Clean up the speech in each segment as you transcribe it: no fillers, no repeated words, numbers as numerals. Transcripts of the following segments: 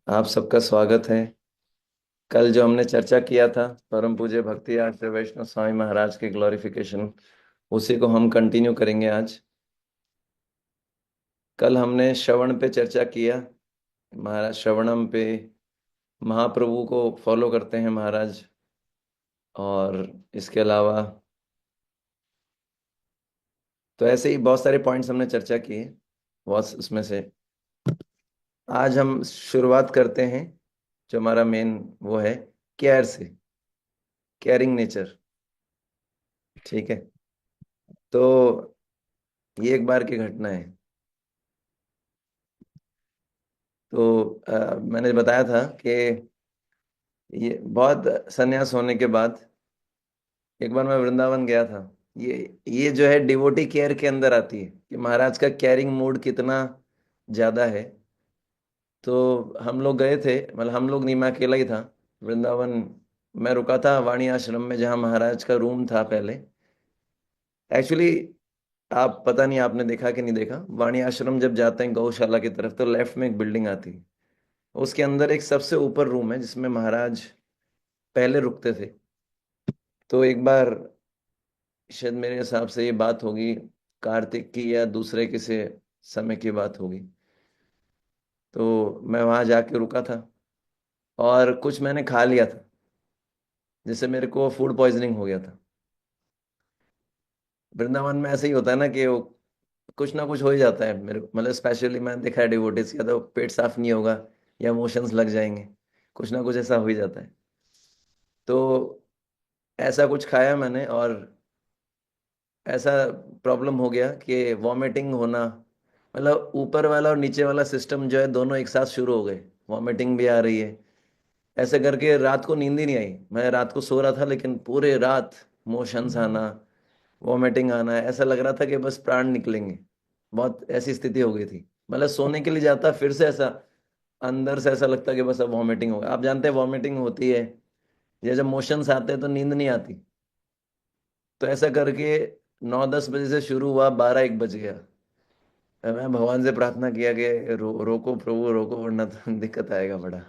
आप सबका स्वागत है। कल जो हमने चर्चा किया था परम पूज्य भक्ति आर्य श्री वैष्णव स्वामी महाराज के ग्लोरिफिकेशन, उसी को हम कंटिन्यू करेंगे आज। कल हमने श्रवण पे चर्चा किया। महाराज श्रवणम पे महाप्रभु को फॉलो करते हैं महाराज। और इसके अलावा तो ऐसे ही बहुत सारे पॉइंट्स हमने चर्चा किए। बहुत उसमें से आज हम शुरुआत करते हैं। जो हमारा मेन वो है केयर से, केयरिंग नेचर। ठीक है। तो ये एक बार की घटना है। तो मैंने बताया था कि ये बहुत संन्यास होने के बाद एक बार मैं वृंदावन गया था। ये जो है डिवोटी केयर के अंदर आती है कि महाराज का केयरिंग मूड कितना ज्यादा है। तो हम लोग गए थे, मतलब हम लोग नहीं, मैं अकेला ही था वृंदावन। मैं रुका था वाणी आश्रम में, जहाँ महाराज का रूम था पहले। एक्चुअली आप पता नहीं आपने देखा कि नहीं देखा, वाणी आश्रम जब जाते हैं गौशाला की तरफ तो लेफ्ट में एक बिल्डिंग आती है। उसके अंदर एक सबसे ऊपर रूम है जिसमें महाराज पहले रुकते थे। तो एक बार शायद मेरे हिसाब से ये बात होगी कार्तिक की या दूसरे किसी समय की बात होगी। तो मैं वहां जाके रुका था और कुछ मैंने खा लिया था, जिससे मेरे को फूड पॉइजनिंग हो गया था। वृंदावन में ऐसे ही होता है ना कि वो कुछ ना कुछ हो ही जाता है मेरे को, मतलब स्पेशली मैंने देखा है डिवोटीज का, तो पेट साफ नहीं होगा या मोशंस लग जाएंगे, कुछ ना कुछ ऐसा हो ही जाता है। तो ऐसा कुछ खाया मैंने और ऐसा प्रॉब्लम हो गया कि वॉमिटिंग होना, मतलब ऊपर वाला और नीचे वाला सिस्टम जो है दोनों एक साथ शुरू हो गए। वॉमिटिंग भी आ रही है। ऐसे करके रात को नींद ही नहीं आई। मैं रात को सो रहा था लेकिन पूरे रात मोशंस आना, वॉमिटिंग आना, ऐसा लग रहा था कि बस प्राण निकलेंगे। बहुत ऐसी स्थिति हो गई थी। मतलब सोने के लिए जाता फिर से ऐसा अंदर से ऐसा लगता कि बस अब वॉमिटिंग होगा। आप जानते हैं वॉमिटिंग होती है, ये जब मोशंस आते हैं तो नींद नहीं आती। तो ऐसा करके 9-10 बजे से शुरू हुआ, 12-1 बज गया। मैं भगवान से प्रार्थना किया कि रोको प्रभु रोको, वरना तो दिक्कत आएगा बड़ा।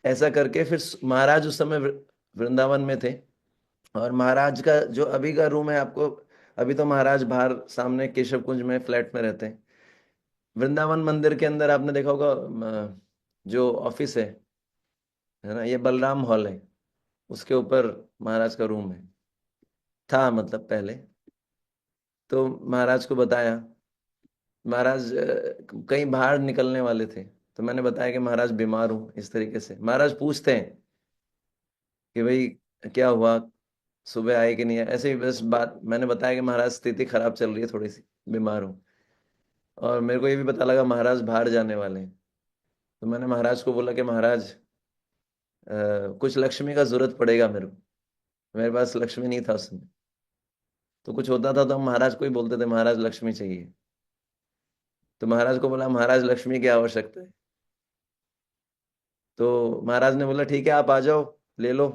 ऐसा करके फिर महाराज उस समय वृंदावन में थे। और महाराज का जो अभी का रूम है आपको, अभी तो महाराज बाहर सामने केशव कुंज में फ्लैट में रहते हैं। वृंदावन मंदिर के अंदर आपने देखा होगा जो ऑफिस है ना, ये बलराम हॉल है, उसके ऊपर महाराज का रूम है, था मतलब पहले। तो महाराज को बताया। महाराज कहीं बाहर निकलने वाले थे, तो मैंने बताया कि महाराज बीमार हूँ, इस तरीके से। महाराज पूछते हैं कि भाई क्या हुआ, सुबह आए कि नहीं आए, ऐसे ही बस बात। मैंने बताया कि महाराज स्थिति खराब चल रही है, थोड़ी सी बीमार हूँ। और मेरे को ये भी पता लगा महाराज बाहर जाने वाले हैं। तो मैंने महाराज को बोला कि महाराज कुछ लक्ष्मी का जरूरत पड़ेगा मेरे को। मेरे पास लक्ष्मी नहीं था उस समय। तो कुछ होता था तो हम महाराज को ही बोलते थे महाराज लक्ष्मी चाहिए। तो महाराज को बोला महाराज लक्ष्मी की आवश्यकता है। तो महाराज ने बोला ठीक है आप आ जाओ, ले लो।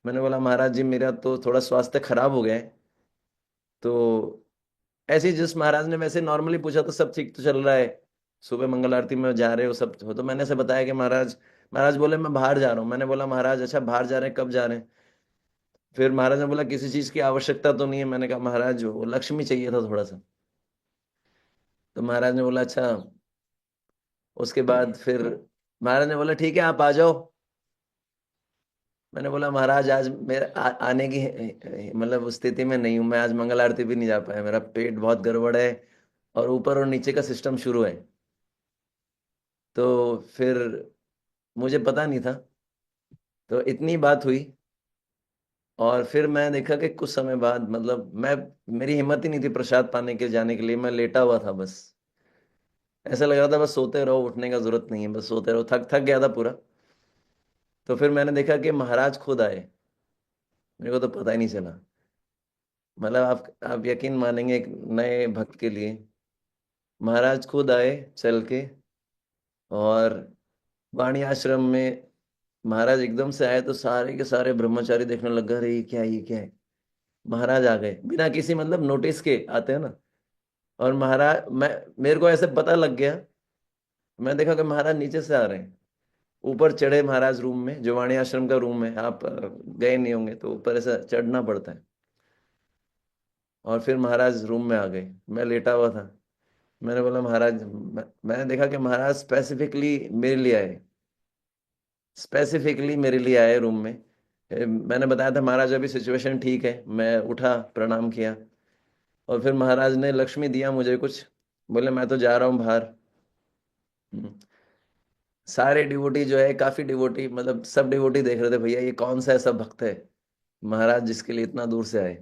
मैंने बोला महाराज जी मेरा तो थोड़ा स्वास्थ्य खराब हो गया है। तो ऐसे ही जिस महाराज ने वैसे नॉर्मली पूछा तो सब ठीक तो चल रहा है, सुबह मंगल आरती में जा रहे हो सब हो, तो मैंने ऐसे बताया कि महाराज, महाराज बोले मैं बाहर जा रहा हूँ। मैंने बोला महाराज अच्छा बाहर जा रहे हैं, कब जा रहे हैं? फिर महाराज ने बोला किसी चीज की आवश्यकता तो नहीं है। मैंने कहा महाराज वो लक्ष्मी चाहिए था थोड़ा सा। तो महाराज ने बोला अच्छा। उसके बाद फिर महाराज ने बोला ठीक है आप आ जाओ। मैंने बोला महाराज आज मेरे आने की मतलब उस स्थिति में नहीं हूं मैं, आज मंगल आरती भी नहीं जा पाया, मेरा पेट बहुत गड़बड़ है और ऊपर और नीचे का सिस्टम शुरू है। तो फिर मुझे पता नहीं था। तो इतनी बात हुई। और फिर मैं देखा कि कुछ समय बाद, मतलब मैं, मेरी हिम्मत ही नहीं थी प्रसाद पाने के जाने के लिए। मैं लेटा हुआ था बस, ऐसा लग रहा था बस सोते रहो, उठने का जरूरत नहीं है, बस सोते रहो। थक थक गया था पूरा। तो फिर मैंने देखा कि महाराज खुद आए। मेरे को तो पता ही नहीं चला। मतलब आप यकीन मानेंगे एक नए भक्त के लिए, महाराज खुद आए चल के। और वाणी आश्रम में महाराज एकदम से आए तो सारे के सारे ब्रह्मचारी देखने लग गए, अरे ये क्या है ये क्या है। महाराज आ गए बिना किसी मतलब नोटिस के, आते हैं ना। और महाराज, मैं, मेरे को ऐसे पता लग गया। मैं देखा कि महाराज नीचे से आ रहे हैं। ऊपर चढ़े महाराज रूम में, जो वाणी आश्रम का रूम है, आप गए नहीं होंगे, तो ऊपर ऐसा चढ़ना पड़ता है। और फिर महाराज रूम में आ गए, मैं लेटा हुआ था। मैंने बोला महाराज, मैंने देखा कि महाराज स्पेसिफिकली मेरे लिए आए, स्पेसिफिकली मेरे लिए आए रूम में। मैंने बताया था महाराज अभी सिचुएशन ठीक है, मैं उठा, प्रणाम किया, और फिर महाराज ने लक्ष्मी दिया मुझे कुछ, बोले मैं तो जा रहा हूँ बाहर। हम्म। सारे डिवोटी जो है, काफी डिवोटी, मतलब सब डिवोटी देख रहे थे, भैया ये कौन सा ऐसा भक्त है महाराज जिसके लिए इतना दूर से आए।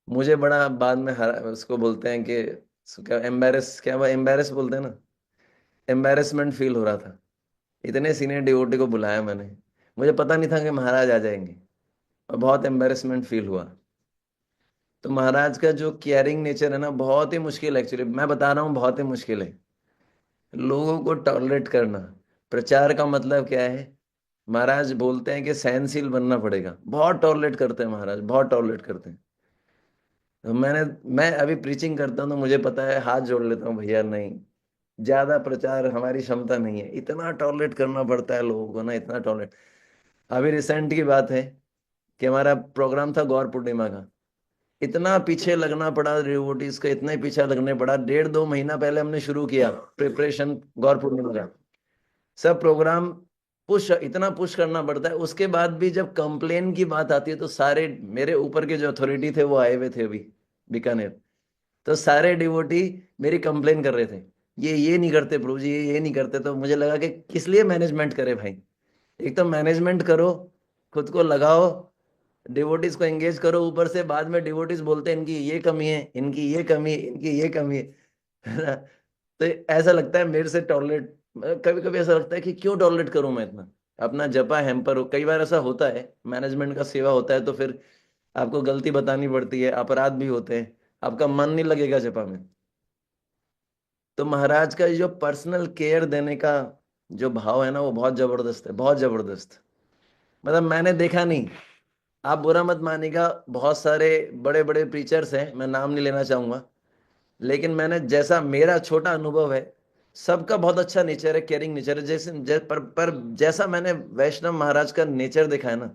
मुझे बड़ा बाद में उसको बोलते हैं कि क्या एम्बेरस, क्या वो एम्बेरस बोलते हैं ना, एम्बेरसमेंट फील हो रहा था। इतने सीनियर डिवोटी को बुलाया मैंने, मुझे पता नहीं था कि महाराज आ जाएंगे, और बहुत एम्बेरसमेंट फील हुआ। तो महाराज का जो केयरिंग नेचर है ना, बहुत ही मुश्किल, एक्चुअली मैं बता रहा हूँ, बहुत ही मुश्किल है लोगों को टॉलरेट करना। प्रचार का मतलब क्या है, महाराज बोलते हैं कि सहनशील बनना पड़ेगा, बहुत टॉलरेट करते हैं महाराज, बहुत टॉलरेट करते हैं। तो मैं अभी प्रीचिंग करता हूँ तो मुझे पता है, हाथ जोड़ लेता हूँ, भैया नहीं, ज्यादा प्रचार हमारी क्षमता नहीं है, इतना टॉलरेट करना पड़ता है लोगों को ना, इतना टॉलरेट। अभी रिसेंट की बात है कि हमारा प्रोग्राम था गौर पूर्णिमा का, इतना पीछे लगना पड़ा डिवोटीज का, इतना ही पीछे लगने पड़ा। 1.5-2 महीना पहले हमने शुरू किया प्रिपरेशन गौर पूर्णिमा का, सब प्रोग्राम पुश, इतना पुश करना पड़ता है। उसके बाद भी जब कंप्लेन की बात आती है तो सारे मेरे ऊपर के जो अथॉरिटी थे वो आए हुए थे अभी बीकानेर, तो सारे डिवोटी मेरी कंप्लेन कर रहे थे, ये नहीं करते प्रभु जी, ये नहीं करते। तो मुझे लगा कि किस लिए मैनेजमेंट करे भाई, एक तो मैनेजमेंट करो, खुद को लगाओ, डिवोटीज को एंगेज करो, ऊपर से बाद में डिवोटीज बोलते हैं इनकी ये कमी है, इनकी ये कमी है, इनकी ये कमी है ना। तो ऐसा लगता है मेरे से टॉलरेट, कभी कभी ऐसा लगता है कि क्यों टॉलरेट करूं मैं इतना, अपना जपा हैम्पर हो। कई बार ऐसा होता है, मैनेजमेंट का सेवा होता है तो फिर आपको गलती बतानी पड़ती है, अपराध भी होते हैं, आपका मन नहीं लगेगा जपा में। तो महाराज का ये जो पर्सनल केयर देने का जो भाव है ना, वो बहुत जबरदस्त है, बहुत जबरदस्त। मतलब मैंने देखा नहीं, आप बुरा मत मानिएगा, बहुत सारे बड़े बड़े प्रीचर्स हैं, मैं नाम नहीं लेना चाहूंगा, लेकिन मैंने जैसा मेरा छोटा अनुभव है, सबका बहुत अच्छा नेचर है, केयरिंग नेचर है, पर जैसा मैंने वैष्णव महाराज का नेचर देखा है ना,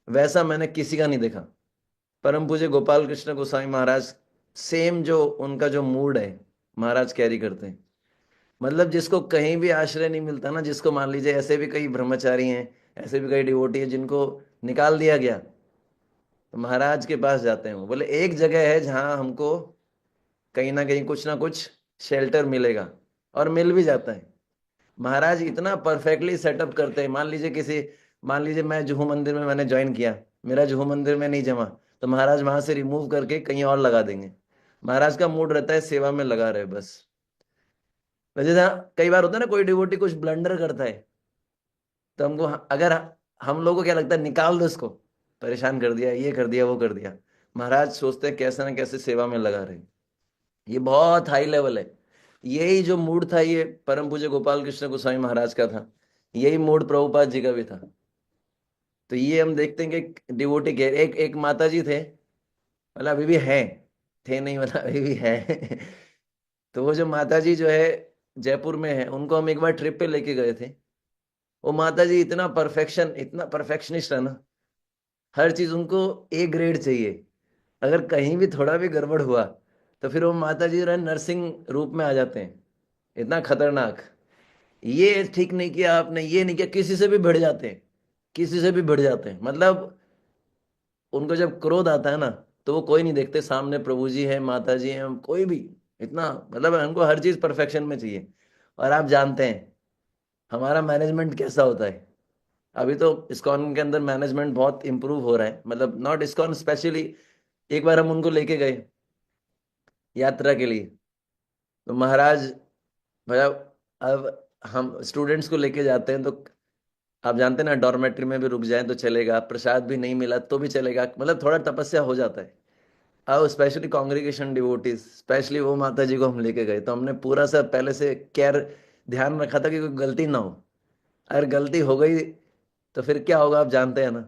वैसा मैंने किसी का नहीं देखा। परम पूज्य गोपाल कृष्ण गोस्वामी महाराज, सेम जो उनका जो मूड है, महाराज कैरी करते हैं। मतलब जिसको कहीं भी आश्रय नहीं मिलता ना, जिसको मान लीजिए ऐसे भी कई ब्रह्मचारी हैं, ऐसे भी कई डिवोटी हैं जिनको निकाल दिया गया, तो महाराज के पास जाते हैं। वो बोले एक जगह है जहां हमको कहीं ना कुछ शेल्टर मिलेगा, और मिल भी जाता है। महाराज इतना परफेक्टली सेटअप करते हैं, मान लीजिए मैं जुहू मंदिर में मैंने ज्वाइन किया, मेरा जुहू मंदिर में नहीं जमा, तो महाराज वहां से रिमूव करके कहीं और लगा देंगे। महाराज का मूड रहता है सेवा में लगा रहे बस। वैसे कई बार होता है ना, कोई डिवोटी कुछ ब्लंडर करता है, तो हमको, अगर हम लोगों को क्या लगता है, निकाल दो इसको, परेशान कर दिया, ये कर दिया, वो कर दिया। महाराज सोचते हैं कैसे ना कैसे सेवा में लगा रहे। ये बहुत हाई लेवल है। यही जो मूड था, ये परम पूज्य गोपाल कृष्ण गोस्वामी महाराज का था, यही मूड प्रभुपाद जी का भी था। तो ये हम देखते हैं कि डिवोटी के एक एक माता जी थे, मतलब अभी भी है, थे नहीं मतलब अभी भी है तो वो जो माता जी जो है जयपुर में है, उनको हम एक बार ट्रिप पे लेके गए थे। वो माता जी इतना परफेक्शन, इतना परफेक्शनिस्ट है ना, हर चीज उनको ए ग्रेड चाहिए। अगर कहीं भी थोड़ा भी गड़बड़ हुआ तो फिर वो माता जी जो है नर्सिंग रूप में आ जाते हैं, इतना खतरनाक। ये ठीक नहीं किया आपने, ये नहीं किया, किसी से भी भिड़ जाते हैं, किसी से भी भिड़ जाते हैं। मतलब उनको जब क्रोध आता है ना, तो वो कोई नहीं देखते, सामने प्रभु जी है, माता जी हैं, कोई भी, इतना मतलब उनको हर चीज परफेक्शन में चाहिए। और आप जानते हैं हमारा मैनेजमेंट कैसा होता है। अभी तो इस्कॉन के अंदर मैनेजमेंट बहुत इंप्रूव हो रहा है, मतलब नॉट इस्कॉन स्पेशली। एक बार हम उनको लेके गए यात्रा के लिए, तो महाराज, मतलब अब हम स्टूडेंट्स को लेके जाते हैं, तो आप जानते हैं ना, डॉर्मेट्री में भी रुक जाएं तो चलेगा, प्रसाद भी नहीं मिला तो भी चलेगा, मतलब थोड़ा तपस्या हो जाता है। अब स्पेशली कॉन्ग्रीगेशन डिवोटीज, स्पेशली वो माता जी को हम लेके गए, तो हमने पूरा सा पहले से केयर, ध्यान रखा था कि कोई गलती ना हो। अगर गलती हो गई तो फिर क्या होगा आप जानते हैं ना।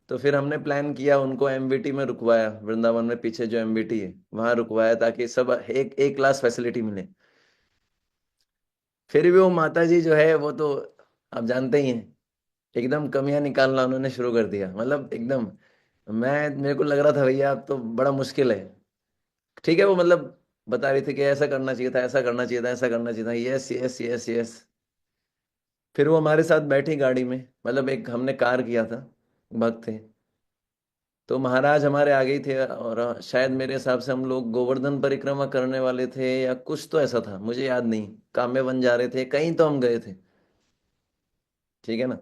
तो फिर हमने प्लान किया, उनको एमवीटी में रुकवाया, वृंदावन में पीछे जो एमवीटी है वहां रुकवाया, ताकि सब एक एक क्लास फैसिलिटी मिले। फिर भी वो माता जी जो है, वो तो आप जानते ही हैं, एकदम कमियां निकालना उन्होंने शुरू कर दिया, मतलब एकदम। मैं मेरे को लग रहा था भैया अब तो बड़ा मुश्किल है। ठीक है, वो मतलब बता रही थी कि ऐसा करना चाहिए था, ऐसा करना चाहिए था, ऐसा करना चाहिए था, यस यस यस यस। फिर वो हमारे साथ बैठी गाड़ी में, मतलब एक हमने कार किया था, भक्त थे। तो महाराज हमारे आगे ही थे, और शायद मेरे हिसाब से हम लोग गोवर्धन परिक्रमा करने वाले थे या कुछ तो ऐसा था, मुझे याद नहीं। काम्य बन जा रहे थे, कहीं तो हम गए थे। ठीक है ना।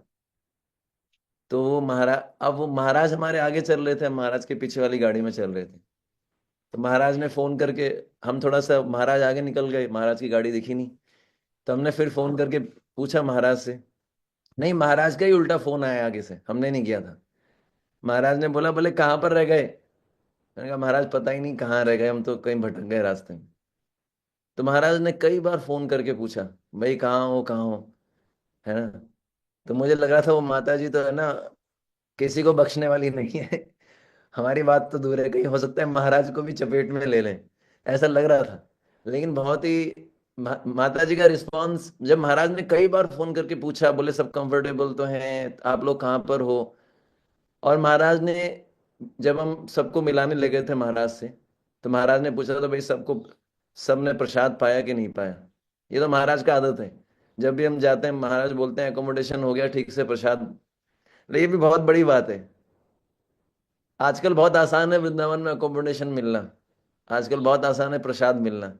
तो वो महाराज, अब वो महाराज हमारे आगे चल रहे थे, हम महाराज के पीछे वाली गाड़ी में चल रहे थे। तो महाराज ने फोन करके, हम थोड़ा सा महाराज आगे निकल गए, महाराज की गाड़ी दिखी नहीं। तो हमने फिर फोन करके पूछा महाराज से। नहीं, महाराज का ही उल्टा फोन आया आगे से, हमने नहीं किया था। महाराज ने बोला, बोले कहाँ पर रह गए। मैंने कहा महाराज पता ही नहीं कहाँ रह गए, हम तो कहीं भटक गए रास्ते में। तो महाराज ने कई बार फोन करके पूछा, भाई कहाँ हो, कहाँ हो, है ना। तो मुझे लग रहा था वो माता जी तो है ना, किसी को बख्शने वाली नहीं है। हमारी बात तो दूर है, कहीं हो सकता है महाराज को भी चपेट में ले लें, ऐसा लग रहा था। लेकिन बहुत ही माता जी का रिस्पांस, जब महाराज ने कई बार फोन करके पूछा, बोले सब कंफर्टेबल तो हैं, आप लोग कहाँ पर हो। और महाराज ने, जब हम सबको मिलाने लगे थे महाराज से, तो महाराज ने पूछा था भाई सबको, सबने प्रसाद पाया कि नहीं पाया। ये तो महाराज का आदत है, जब भी हम जाते हैं महाराज बोलते हैं अकोमोडेशन हो गया ठीक से, प्रसाद। ये भी बहुत बड़ी बात है। आजकल बहुत आसान है वृंदावन में अकोमोडेशन मिलना, आजकल बहुत आसान है प्रसाद मिलना।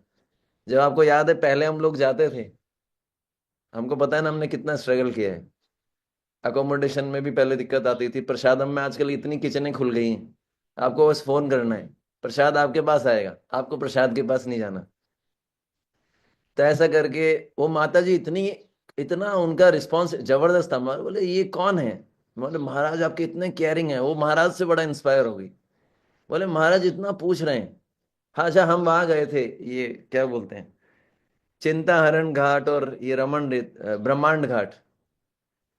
जब आपको याद है पहले हम लोग जाते थे, हमको पता है ना हमने कितना स्ट्रगल किया है। अकोमोडेशन में भी पहले दिक्कत आती थी, प्रसादम में आजकल इतनी किचनें खुल गई हैं, आपको बस फोन करना है, प्रसाद आपके पास आएगा, आपको प्रसाद के पास नहीं जाना। तो ऐसा करके वो माता जी इतनी, इतना उनका रिस्पॉन्स जबरदस्त था। हमारे बोले ये कौन है, बोले महाराज आपके इतने केयरिंग है। वो महाराज से बड़ा इंस्पायर हो गई, बोले महाराज इतना पूछ रहे हैं। हाँ अच्छा, हम वहां गए थे, ये क्या बोलते हैं, चिंता हरण घाट और ये ब्रह्मांड घाट।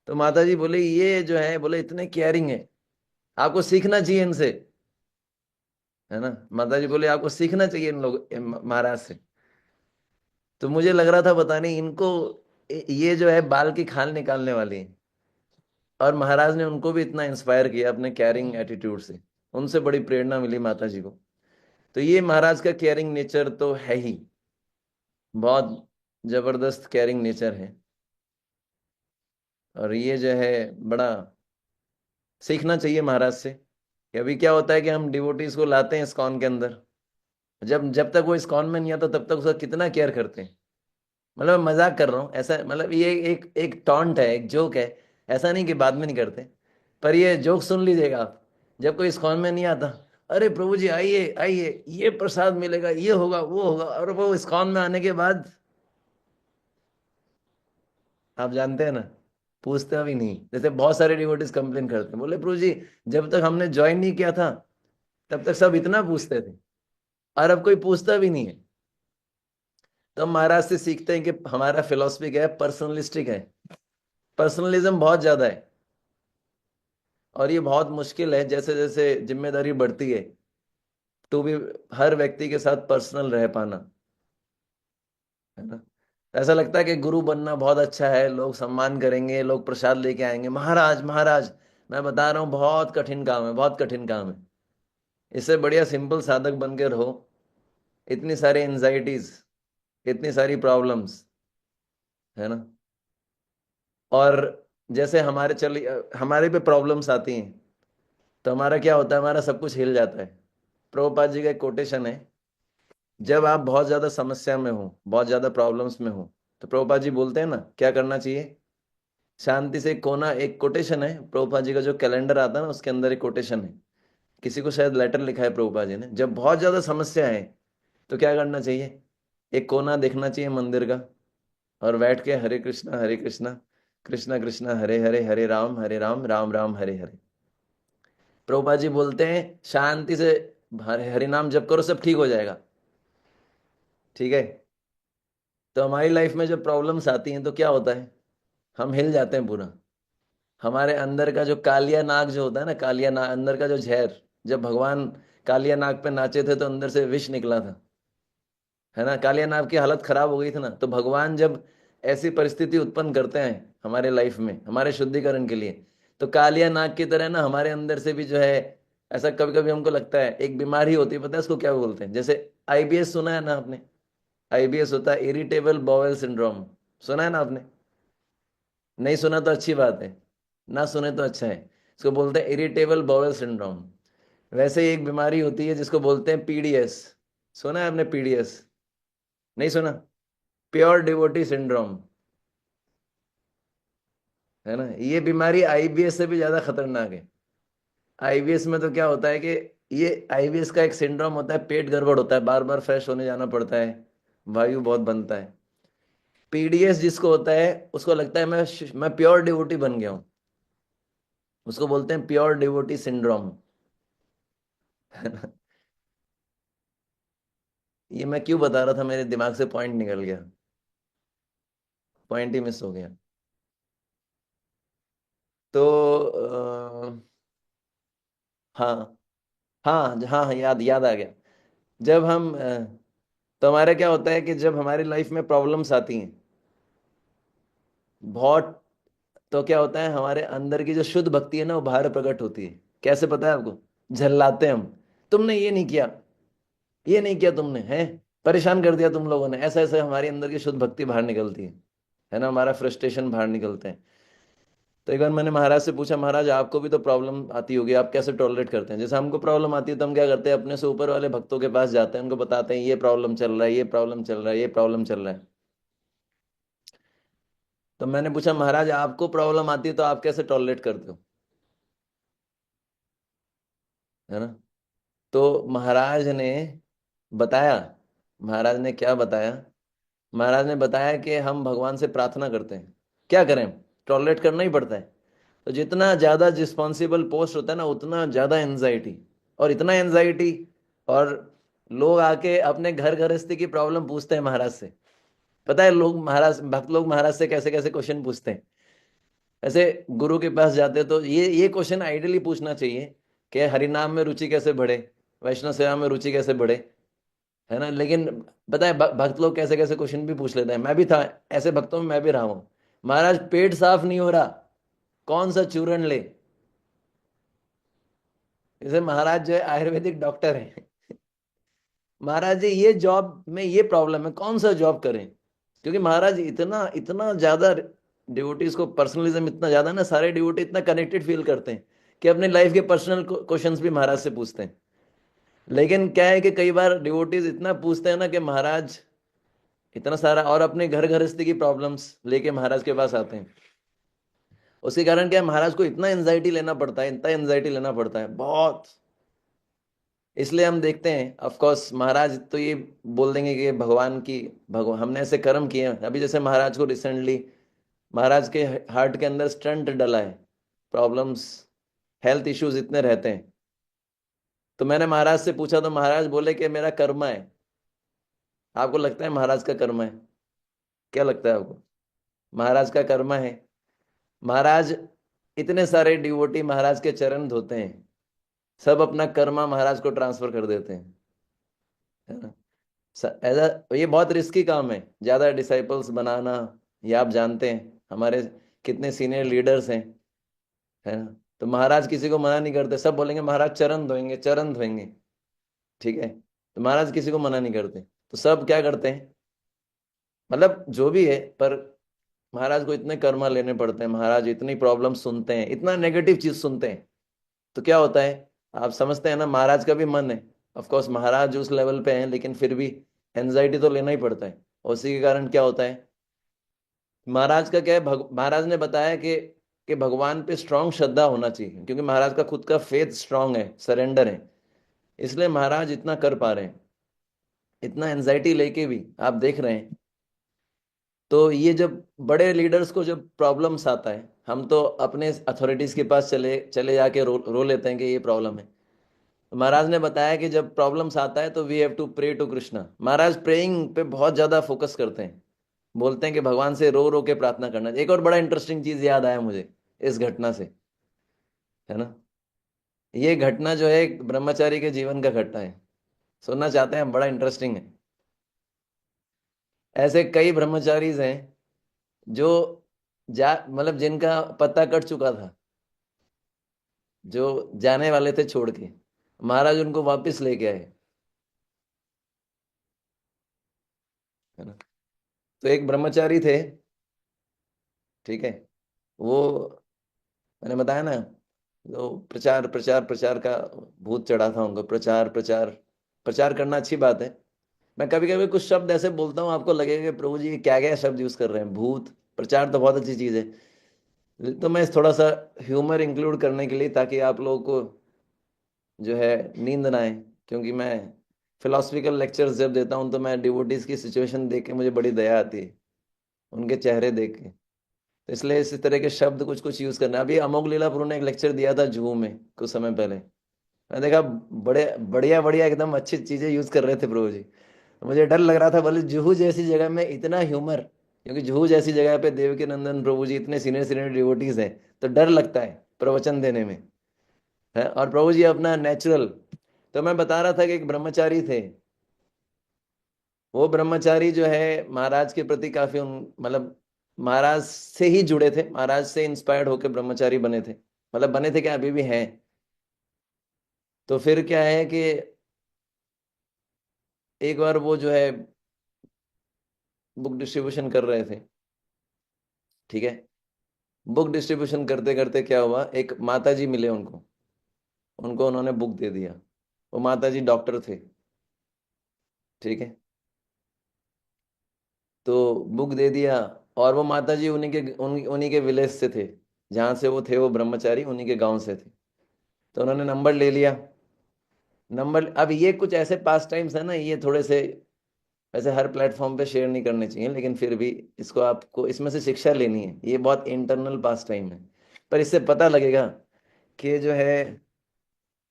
तो माता जी बोले ये जो है, बोले इतने केयरिंग है, आपको सीखना चाहिए इनसे, है ना। माता जी बोले आपको सीखना चाहिए इन लोग महाराज से। तो मुझे लग रहा था पता नहीं इनको, ये जो है बाल की खाल निकालने वाली है। और महाराज ने उनको भी इतना इंस्पायर किया अपने कैरिंग एटीट्यूड से, उनसे बड़ी प्रेरणा मिली माता जी को। तो ये महाराज का केयरिंग नेचर तो है ही, बहुत जबरदस्त केयरिंग नेचर है। और ये जो है बड़ा सीखना चाहिए महाराज से। कि अभी क्या होता है कि हम डिवोटीज को लाते हैं इस्कॉन के अंदर, जब जब तक वो इस्कॉन में नहीं आता तब तक उसका कितना केयर करते हैं। मतलब मैं मजाक कर रहा हूँ, ऐसा मतलब ये एक एक टॉन्ट है, एक जोक है। ऐसा नहीं कि बाद में नहीं करते, पर ये जोक सुन लीजिएगा आप। जब कोई इस्कॉन में नहीं आता, अरे प्रभु जी आइए आइए, ये प्रसाद मिलेगा, ये होगा वो होगा, और वो इस्कॉन में आने के बाद आप जानते हैं ना, पूछते भी नहीं। जैसे बहुत सारे डिवोटीज कंप्लेन करते हैं, बोले प्रभु जी जब तक हमने ज्वाइन नहीं किया था तब तक सब इतना पूछते थे, और अब कोई पूछता भी नहीं है। तो हम महाराज से सीखते हैं कि हमारा फिलोसफी क्या है, पर्सनलिस्टिक है, पर्सनलिज्म बहुत ज्यादा है। और ये बहुत मुश्किल है, जैसे जैसे जिम्मेदारी बढ़ती है, तो भी हर व्यक्ति के साथ पर्सनल रह पाना, है ना। ऐसा लगता है कि गुरु बनना बहुत अच्छा है, लोग सम्मान करेंगे, लोग प्रसाद लेके आएंगे, महाराज महाराज। मैं बता रहा हूँ बहुत कठिन काम है, बहुत कठिन काम है। इससे बढ़िया सिंपल साधक बनकर रहो। इतनी सारी एंजाइटीज, इतनी सारी प्रॉब्लम्स, है ना। और जैसे हमारे पे प्रॉब्लम्स आती हैं, तो हमारा क्या होता है, हमारा सब कुछ हिल जाता है। प्रभुपाद जी का एक कोटेशन है, जब आप बहुत ज्यादा समस्या में हो, बहुत ज्यादा प्रॉब्लम्स में हो, तो प्रभुपाद जी बोलते हैं ना क्या करना चाहिए, शांति से एक कोना, एक कोटेशन है प्रभुपाद जी का, जो कैलेंडर आता है ना उसके अंदर एक कोटेशन है। किसी को शायद लेटर लिखा है प्रभुपाद जी ने, जब बहुत ज्यादा समस्या है तो क्या करना चाहिए, एक कोना देखना चाहिए मंदिर का, और बैठ के हरे कृष्णा कृष्णा कृष्णा हरे हरे, हरे राम राम राम हरे हरे। प्रभुपाद जी बोलते हैं शांति से हरे हरि नाम जप करो, सब ठीक हो जाएगा। ठीक है। तो हमारी लाइफ में जब प्रॉब्लम्स आती हैं तो क्या होता है, हम हिल जाते हैं पूरा। हमारे अंदर का जो कालिया नाग जो होता है ना, कालिया नाग अंदर का जो जहर, जब भगवान कालिया नाग पे नाचे थे तो अंदर से विष निकला था, है ना। कालिया नाग की हालत खराब हो गई थी ना, तो भगवान जब ऐसी परिस्थिति उत्पन्न करते हैं हमारे लाइफ में हमारे शुद्धिकरण के लिए। तो कालिया नाग की तरह ना हमारे अंदर से भी जो है, ऐसा कभी कभी हमको लगता है एक बीमारी होती है, पता है उसको क्या बोलते हैं? जैसे आईबीएस सुना है ना आपने? आईबीएस होता है इरिटेबल बाउल सिंड्रोम। सुना है ना आपने? नहीं सुना तो अच्छी बात है, ना सुने तो अच्छा है। इसको बोलते हैं इरिटेबल बाउल सिंड्रोम। वैसे ही एक बीमारी होती है जिसको बोलते हैं पीडीएस। सुना है आपने पीडीएस? नहीं सुना? प्योर डिवोटी सिंड्रोम, है ना? ये बीमारी आईबीएस से भी ज्यादा खतरनाक है। आईबीएस में तो क्या होता है कि ये आईबीएस का एक सिंड्रोम होता है, पेट गड़बड़ होता है, बार बार फ्रेश होने जाना पड़ता है, वायु बहुत बनता है। पीडीएस जिसको होता है उसको लगता है मैं प्योर डिवोटी बन गया हूं, उसको बोलते हैं प्योर डिवोटी सिंड्रोम। है ना? ये मैं क्यों बता रहा था, मेरे दिमाग से पॉइंट निकल गया, पॉइंट ही मिस हो गया। तो हाँ हाँ हाँ हाँ, याद याद आ गया। जब हम तो हमारा क्या होता है कि जब हमारी लाइफ में प्रॉब्लम्स आती हैं बहुत, तो क्या होता है हमारे अंदर की जो शुद्ध भक्ति है ना वो बाहर प्रकट होती है। कैसे पता है आपको? झल्लाते हैं हम, तुमने ये नहीं किया, ये नहीं किया, तुमने है परेशान कर दिया तुम लोगों ने, ऐसा ऐसा हमारी अंदर की शुद्ध भक्ति बाहर निकलती है ना? हमारा फ्रस्ट्रेशन बाहर निकलते हैं। तो एक बार मैंने महाराज से पूछा, महाराज आपको भी तो प्रॉब्लम आती होगी, आप कैसे टॉलरेट करते हैं? जैसे हमको प्रॉब्लम आती है तो हम क्या करते हैं, अपने से ऊपर वाले भक्तों के पास जाते हैं, उनको बताते हैं ये प्रॉब्लम चल रहा है, ये प्रॉब्लम चल रहा है, ये प्रॉब्लम चल रहा है। तो मैंने पूछा, महाराज आपको प्रॉब्लम आती है तो आप कैसे टॉलरेट करते हो? है ना? तो महाराज ने बताया, महाराज ने क्या बताया? महाराज ने बताया कि हम भगवान से प्रार्थना करते हैं, क्या करें, टॉलरेट करना ही पड़ता है। तो जितना ज्यादा रिस्पॉन्सिबल पोस्ट होता है ना उतना ज्यादा एंजाइटी, और इतना एंजाइटी, और लोग आके अपने घर गृहस्थी की प्रॉब्लम पूछते हैं महाराज से। पता है लोग महाराज, भक्त लोग महाराज से कैसे कैसे क्वेश्चन पूछते हैं? ऐसे गुरु के पास जाते हैं तो ये क्वेश्चन आइडियली पूछना चाहिए कि हरिनाम में रुचि कैसे बढ़े, वैष्णव सेवा में रुचि कैसे बढ़े, है ना? लेकिन पता है भक्त लोग कैसे कैसे क्वेश्चन भी पूछ लेते हैं। मैं भी था, ऐसे भक्तों में मैं भी रहा हूं। महाराज पेट साफ नहीं हो रहा, कौन सा चूरन ले? जैसे महाराज जो है आयुर्वेदिक डॉक्टर है, महाराज जी ये जॉब में ये प्रॉब्लम है, कौन सा जॉब करें? क्योंकि महाराज इतना इतना ज्यादा डिवोटीज को पर्सनलिज्म इतना ज्यादा ना, सारे डिवोटी इतना कनेक्टेड फील करते हैं कि अपने लाइफ के पर्सनल क्वेश्चंस भी महाराज से पूछते हैं। लेकिन क्या है कि कई बार डिवोटीज इतना पूछते हैं ना कि महाराज इतना सारा, और अपने घर गृहस्थी की प्रॉब्लम्स लेके महाराज के पास आते हैं। उसके कारण क्या है, महाराज को इतना एंजाइटी लेना पड़ता है, इतना एंजाइटी लेना पड़ता है बहुत। इसलिए हम देखते हैं, ऑफ कोर्स महाराज तो ये बोल देंगे कि भगवान की, भगवान हमने ऐसे कर्म किए हैं। अभी जैसे महाराज को रिसेंटली महाराज के हार्ट के अंदर स्टंट डला है, प्रॉब्लम्स, हेल्थ इश्यूज इतने रहते हैं। तो मैंने महाराज से पूछा तो महाराज बोले कि मेरा कर्मा है। आपको लगता है महाराज का कर्मा है? क्या लगता है आपको? महाराज का कर्मा है। महाराज इतने सारे डिवोटी महाराज के चरण धोते हैं, सब अपना कर्मा महाराज को ट्रांसफर कर देते हैं, है ना? ऐसा, ये बहुत रिस्की काम है ज्यादा डिसाइपल्स बनाना। ये आप जानते हैं हमारे कितने सीनियर लीडर्स हैं, है ना? तो महाराज किसी को मना नहीं करते, सब बोलेंगे महाराज चरण धोएंगे, चरण धोएंगे, ठीक है? तो महाराज किसी को मना नहीं करते। तो सब क्या करते हैं, मतलब जो भी है, पर महाराज को इतने कर्मा लेने पड़ते हैं, महाराज इतनी प्रॉब्लम सुनते हैं, इतना नेगेटिव चीज सुनते हैं। तो क्या होता है, आप समझते हैं ना, महाराज का भी मन है, ऑफ कोर्स महाराज उस लेवल पे हैं, लेकिन फिर भी एंजाइटी तो लेना ही पड़ता है। और उसी के कारण क्या होता है, महाराज का क्या है, महाराज ने बताया कि भगवान पे स्ट्रांग श्रद्धा होना चाहिए, क्योंकि महाराज का खुद का फेथ स्ट्रांग है, सरेंडर है। इसलिए महाराज इतना कर पा रहे हैं, इतना एंजाइटी लेके भी आप देख रहे हैं। तो ये जब बड़े लीडर्स को जब प्रॉब्लम्स आता है, हम तो अपने अथॉरिटीज के पास चले चले जाके रो लेते हैं कि ये प्रॉब्लम है। तो महाराज ने बताया कि जब प्रॉब्लम्स आता है तो we have to pray to Krishna. Maharaj praying पे बहुत ज्यादा फोकस करते हैं, बोलते हैं कि भगवान से रो रो के प्रार्थना करना। एक और बड़ा इंटरेस्टिंग चीज याद आया मुझे इस घटना से, है ना? ये घटना जो है एक ब्रह्मचारी के जीवन का घटना है, सुनना चाहते हैं? बड़ा इंटरेस्टिंग है। ऐसे कई ब्रह्मचारीज हैं जो जा मतलब जिनका पत्ता कट चुका था, जो जाने वाले थे छोड़ के, महाराज उनको वापस लेके आए, है ना। तो एक ब्रह्मचारी थे, ठीक है, वो मैंने बताया ना, तो प्रचार प्रचार प्रचार का भूत चढ़ा था उनको। प्रचार प्रचार प्रचार करना अच्छी बात है। मैं कभी कभी कुछ शब्द ऐसे बोलता हूँ, आपको लगेगा कि प्रभु जी ये क्या क्या शब्द यूज कर रहे हैं, भूत प्रचार तो बहुत अच्छी चीज है। तो मैं थोड़ा सा ह्यूमर इंक्लूड करने के लिए, ताकि आप लोगों को जो है नींद ना आए, क्योंकि मैं फिलोसफिकल लेक्चर्स जब देता हूँ तो मैं डिवोटीज की सिचुएशन देख के मुझे बड़ी दया आती है, उनके चेहरे देख के। तो इसलिए इस तरह के शब्द कुछ कुछ यूज करना। अभी अमोघ लीला प्रभु ने एक लेक्चर दिया था जुहू में कुछ समय पहले, मैंने देखा बड़े बढ़िया बढ़िया एकदम अच्छी चीजें यूज कर रहे थे प्रभु जी। मुझे डर लग रहा था, बोले जुहू जैसी जगह में इतना ह्यूमर, क्योंकि जुहू जैसी जगह पे देवकी नंदन प्रभु जी इतने सीनियर सीनियर डिवोटीज हैं, तो डर लगता है प्रवचन देने में, है। और प्रभु जी अपना नेचुरल। तो मैं बता रहा था कि एक ब्रह्मचारी थे, वो ब्रह्मचारी जो है महाराज के प्रति काफी मतलब महाराज से ही जुड़े थे, महाराज से इंस्पायर्ड होकर ब्रह्मचारी बने थे, मतलब बने थे क्या, अभी भी हैं। तो फिर क्या है कि एक बार वो जो है बुक डिस्ट्रीब्यूशन कर रहे थे, ठीक है। बुक डिस्ट्रीब्यूशन करते करते क्या हुआ, एक माता जी मिले उनको, उनको उन्होंने बुक दे दिया। वो माता जी डॉक्टर थे, ठीक है। तो बुक दे दिया, और वो माता जी उन्हीं के विलेज से थे, जहाँ से वो थे, वो ब्रह्मचारी उन्हीं के गांव से थे। तो उन्होंने नंबर ले लिया। नंबर, अब ये कुछ ऐसे पास टाइम्स है ना, ये थोड़े से वैसे हर प्लेटफॉर्म पे शेयर नहीं करने चाहिए, लेकिन फिर भी इसको आपको इसमें से शिक्षा लेनी है। ये बहुत इंटरनल पास टाइम है, पर इससे पता लगेगा कि जो है,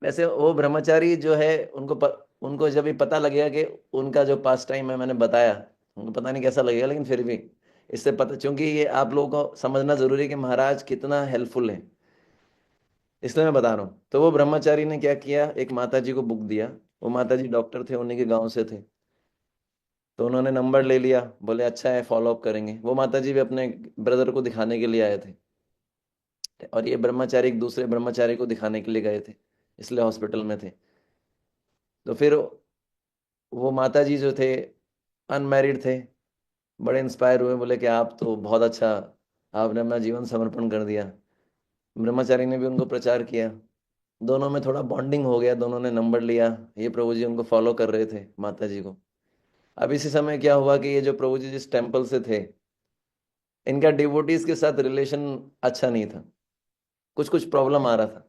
वैसे वो ब्रह्मचारी जो है उनको जब भी पता लगेगा कि उनका जो पास टाइम है मैंने बताया, उनको पता नहीं कैसा लगेगा, लेकिन फिर भी इससे पता, क्योंकि ये आप लोगों को समझना जरूरी है कि महाराज कितना हेल्पफुल है, इसलिए मैं बता रहा हूँ। तो वो ब्रह्मचारी ने क्या किया, एक माता जी को बुक दिया। वो माता जी डॉक्टर थे, उन्हीं के गांव से थे। तो उन्होंने नंबर ले लिया, बोले अच्छा है, फॉलो अप करेंगे। वो माता जी भी अपने ब्रदर को दिखाने के लिए आए थे, और ये ब्रह्मचारी एक दूसरे ब्रह्मचारी को दिखाने के लिए गए थे, इसलिए हॉस्पिटल में थे। तो फिर वो माता जी जो थे, अनमैरिड थे, बड़े इंस्पायर हुए, बोले कि आप तो बहुत अच्छा, आपने अपना जीवन समर्पण कर दिया। ब्रह्मचारी ने भी उनको प्रचार किया, दोनों में थोड़ा बॉन्डिंग हो गया, दोनों ने नंबर लिया। ये प्रभु जी उनको फॉलो कर रहे थे, माता जी को। अब इसी समय क्या हुआ कि ये जो प्रभु जी जिस टेम्पल से थे, इनका डिवोटीज के साथ रिलेशन अच्छा नहीं था, कुछ कुछ प्रॉब्लम आ रहा था।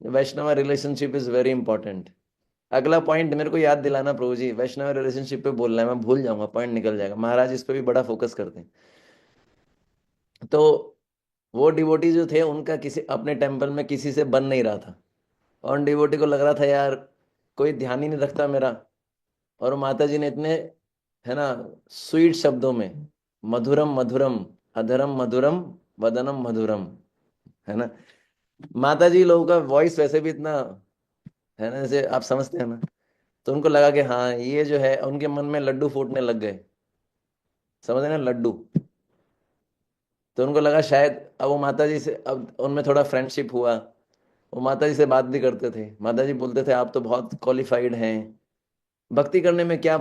वैष्णव रिलेशनशिप इज वेरी इंपॉर्टेंट। अगला पॉइंट मेरे को याद दिलाना प्रभु जी, वैष्णव रिलेशनशिप पे बोलना है, मैं भूल जाऊंगा, पॉइंट निकल जाएगा। महाराज इस पे भी बड़ा फोकस करते हैं। तो वो डिवोटी जो थे, उनका किसी अपने टेम्पल में किसी से बन नहीं रहा था, और उन डिवोटी को लग रहा था यार कोई ध्यान ही नहीं रखता मेरा। और माता जी ने इतने, है ना, स्वीट शब्दों में, मधुरम मधुरम अधरम मधुरम वदनम मधुरम, है ना। माता जी लोगों का वॉइस वैसे भी इतना, है ना, जैसे आप समझते हैं ना। तो उनको लगा कि हाँ ये जो है, उनके मन में लड्डू फूटने लग गए, समझ रहे ना, लड्डू। तो उनको लगा शायद, अब वो माता जी से, अब उनमें थोड़ा फ्रेंडशिप हुआ। वो माता जी से बात भी करते थे, माता जी बोलते थे आप तो बहुत क्वालिफाइड हैं, भक्ति करने में क्या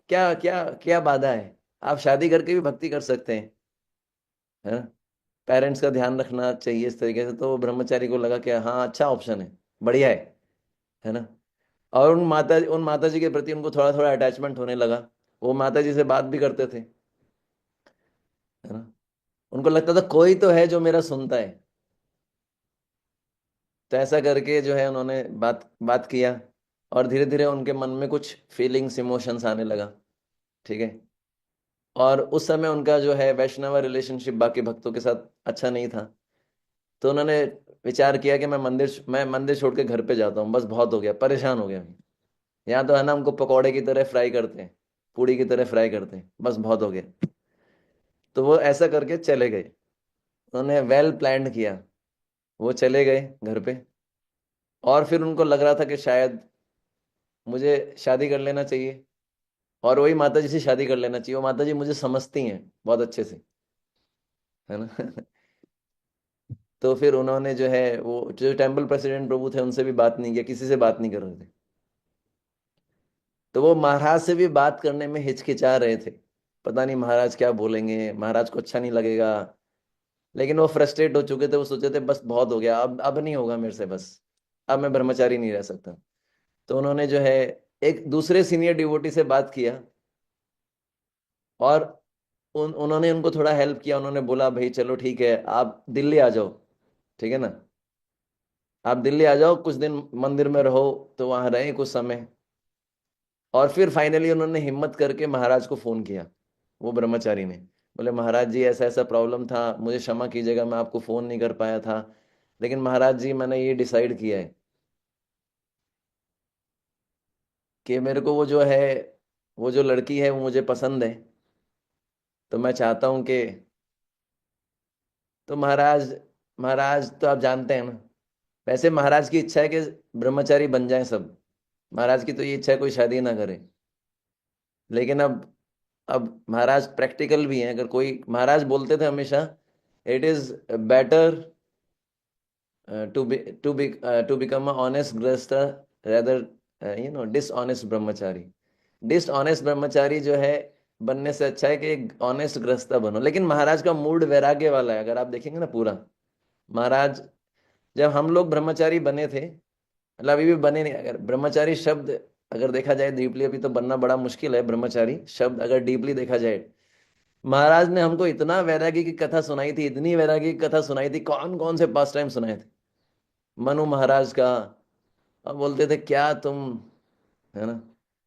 क्या क्या क्या बाधा है, आप शादी करके भी भक्ति कर सकते हैं, है ना। पेरेंट्स का ध्यान रखना चाहिए इस तरीके से। तो वो ब्रह्मचारी को लगा कि हाँ अच्छा ऑप्शन है, बढ़िया है ना। और उन माता जी के प्रति उनको थोड़ा थोड़ा अटैचमेंट होने लगा। वो माता जी से बात भी करते थे, है ना। उनको लगता था कोई तो है जो मेरा सुनता है। तो ऐसा करके जो है उन्होंने बात बात किया, और धीरे धीरे उनके मन में कुछ फीलिंग्स इमोशंस आने लगा, ठीक है। और उस समय उनका जो है वैष्णव रिलेशनशिप बाकी भक्तों के साथ अच्छा नहीं था। तो उन्होंने विचार किया कि मैं मंदिर छोड़ के घर पे जाता हूँ, बस बहुत हो गया, परेशान हो गया मैं। यहाँ तो है ना, हमको पकौड़े की तरह फ्राई करते हैं, पूड़ी की तरह फ्राई करते हैं, बस बहुत हो गया। तो वो ऐसा करके चले गए, उन्होंने वेल प्लान्ड किया। वो चले गए घर पे, और फिर उनको लग रहा था कि शायद मुझे शादी कर लेना चाहिए, और वही माता जी से शादी कर लेना चाहिए। वो माता जी मुझे समझती हैं बहुत अच्छे से, है ना। तो फिर उन्होंने जो है वो जो टेम्पल प्रेसिडेंट प्रभु थे उनसे भी बात नहीं किया, किसी से बात नहीं कर रहे थे। तो वो महाराज से भी बात करने में हिचकिचा रहे थे, पता नहीं महाराज क्या बोलेंगे, महाराज को अच्छा नहीं लगेगा। लेकिन वो फ्रस्ट्रेट हो चुके थे, वो सोचे थे बस बहुत हो गया, अब नहीं होगा मेरे से, बस अब मैं ब्रह्मचारी नहीं रह सकता। तो उन्होंने जो है एक दूसरे सीनियर डिवोटी से बात किया, और उन्होंने उनको थोड़ा हेल्प किया। उन्होंने बोला भाई चलो ठीक है, आप दिल्ली आ जाओ, ठीक है ना, आप दिल्ली आ जाओ, कुछ दिन मंदिर में रहो। तो वहां रहे कुछ समय, और फिर फाइनली उन्होंने हिम्मत करके महाराज को फोन किया, वो ब्रह्मचारी ने। बोले महाराज जी ऐसा ऐसा प्रॉब्लम था, मुझे क्षमा कीजिएगा मैं आपको फोन नहीं कर पाया था, लेकिन महाराज जी मैंने ये डिसाइड किया है कि मेरे को वो जो है, वो जो लड़की है वो मुझे पसंद है। तो मैं चाहता हूँ कि, तो महाराज, महाराज तो आप जानते हैं ना, वैसे महाराज की इच्छा है कि ब्रह्मचारी बन जाएं सब। महाराज की तो ये इच्छा है कोई शादी ना करे। लेकिन अब महाराज प्रैक्टिकल भी हैं। अगर कोई, महाराज बोलते थे हमेशा, it is better to be to be to become a honest grihastha rather dishonest brahmachari. Dishonest brahmachari जो है बनने से अच्छा है कि एक ऑनेस्ट गृहस्थ बनो। लेकिन महाराज का मूड वैराग्य वाला है, अगर आप देखेंगे ना पूरा। महाराज, जब हम लोग ब्रह्मचारी बने थे, मतलब अभी भी बने नहीं, अगर ब्रह्मचारी शब्द अगर देखा जाए डीपली, अभी तो बनना बड़ा मुश्किल है ब्रह्मचारी शब्द अगर डीपली देखा जाए। महाराज ने हमको इतना वैरागी की कथा सुनाई थी, इतनी वैरागी की कथा सुनाई थी, कौन कौन से पास टाइम सुनाए थे। मनु महाराज का, अब बोलते थे क्या तुम, है ना,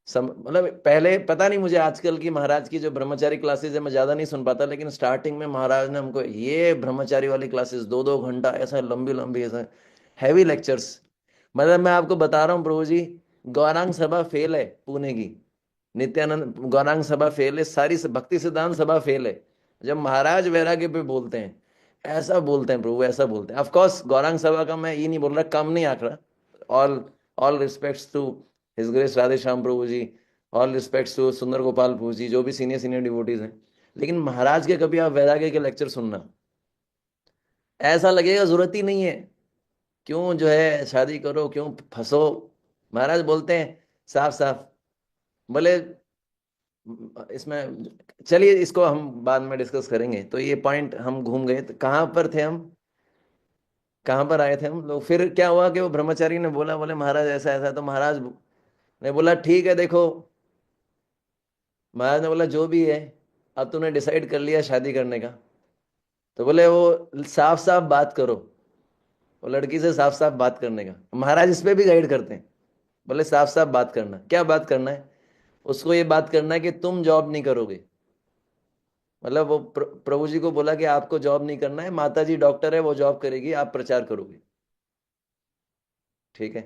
मतलब पहले पता नहीं, मुझे आजकल की महाराज की जो ब्रह्मचारी क्लासेस है मैं ज्यादा नहीं सुन पाता, लेकिन स्टार्टिंग में महाराज ने हमको ये ब्रह्मचारी वाली क्लासेस 2-2 घंटा ऐसा लंबी लंबी ऐसा हैवी लेक्चर्स। मतलब मैं आपको बता रहा हूँ प्रभु जी, गौरांग सभा फेल है पुणे की, नित्यानंद गौरांग सभा फेल है, सारी भक्ति सिद्धांत सभा फेल है, जब महाराज वैराग्य पे बोलते हैं। ऐसा बोलते हैं प्रभु, ऐसा बोलते हैं। ऑफ कोर्स गौरांग सभा का मैं ये नहीं बोल रहा, कम नहीं आंक रहा। All all respects to his grace Radhe Shyam Prabhu ji, all respects to Sundar Gopal प्रभु जी, जो भी सीनियर सीनियर डिवोटीज हैं। लेकिन महाराज के कभी आप वैराग्य के लेक्चर सुनना, ऐसा लगेगा जरूरत ही नहीं है, क्यों जो है शादी करो, क्यों फंसो। महाराज बोलते हैं साफ साफ, बोले इसमें, चलिए इसको हम बाद में डिस्कस करेंगे। तो ये पॉइंट हम घूम गए, तो कहाँ पर थे हम, कहाँ पर आए थे हम लोग। फिर क्या हुआ कि वो ब्रह्मचारी ने बोला, बोले महाराज ऐसा ऐसा। तो महाराज ने बोला ठीक है देखो, महाराज ने बोला जो भी है, अब तूने डिसाइड कर लिया शादी करने का, तो बोले वो साफ साफ बात करो, वो लड़की से साफ साफ बात करने का। महाराज इस पे भी गाइड करते हैं, बोले साफ साफ बात करना। क्या बात करना है उसको, ये बात करना है कि तुम जॉब नहीं करोगे। मतलब वो प्रभु जी को बोला कि आपको जॉब नहीं करना है, माता जी डॉक्टर है वो जॉब करेगी, आप प्रचार करोगे, ठीक है।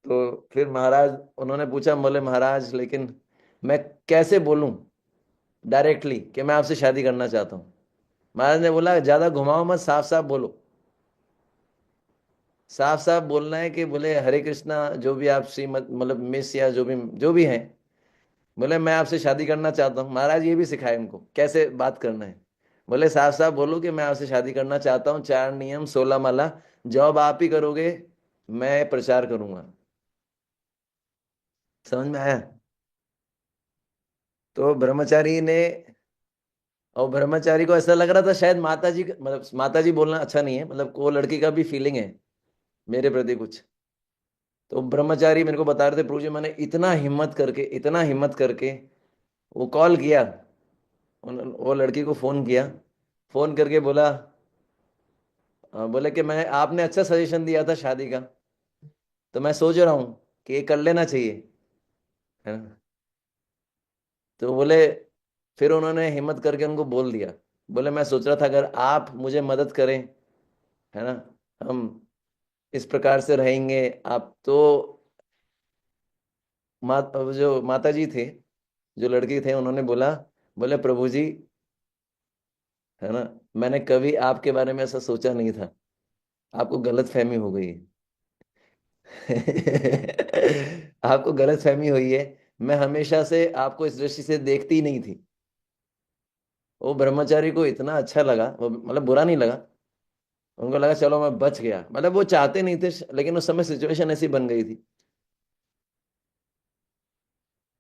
तो फिर महाराज, उन्होंने पूछा, बोले महाराज लेकिन मैं कैसे बोलूं डायरेक्टली कि मैं आपसे शादी करना चाहता हूँ। महाराज ने बोला ज्यादा घुमाओ मत, साफ साफ बोलो। साफ साफ बोलना है कि बोले हरे कृष्णा, जो भी आप श्रीमत मतलब मिस या जो भी हैं, बोले मैं आपसे शादी करना चाहता हूँ। महाराज ये भी सिखाए उनको कैसे बात करना है। बोले साफ साफ बोलो कि मैं आपसे शादी करना चाहता हूँ, 4 नियम 16 माला, जॉब आप ही करोगे, मैं प्रचार करूंगा। समझ में आया। तो ब्रह्मचारी ने, और ब्रह्मचारी को ऐसा लग रहा था शायद माता जी, मतलब माता जी बोलना अच्छा नहीं है, मतलब वो लड़की का भी फीलिंग है मेरे प्रति कुछ। तो ब्रह्मचारी मेरे को बता रहे थे प्रभु जी, मैंने इतना हिम्मत करके, इतना हिम्मत करके वो कॉल किया, वो लड़की को फोन किया, फोन करके बोला, बोले कि मैं, आपने अच्छा सजेशन दिया था शादी का, तो मैं सोच रहा हूँ कि ये कर लेना चाहिए, है ना। तो बोले, फिर उन्होंने हिम्मत करके उनको बोल दिया, बोले मैं सोच रहा था अगर आप मुझे मदद करें, है ना, हम इस प्रकार से रहेंगे। आप तो जो माता जी थे, जो लड़की थे, उन्होंने बोला, बोले प्रभु जी, है ना, मैंने कभी आपके बारे में ऐसा सोचा नहीं था, आपको गलत फहमी हो गई है। आपको गलत फहमी हुई है, मैं हमेशा से आपको इस दृष्टि से देखती ही नहीं थी। वो ब्रह्मचारी को इतना अच्छा लगा, वो मतलब बुरा नहीं लगा, उनको लगा चलो मैं बच गया, मतलब वो चाहते नहीं थे लेकिन उस समय सिचुएशन ऐसी बन गई थी।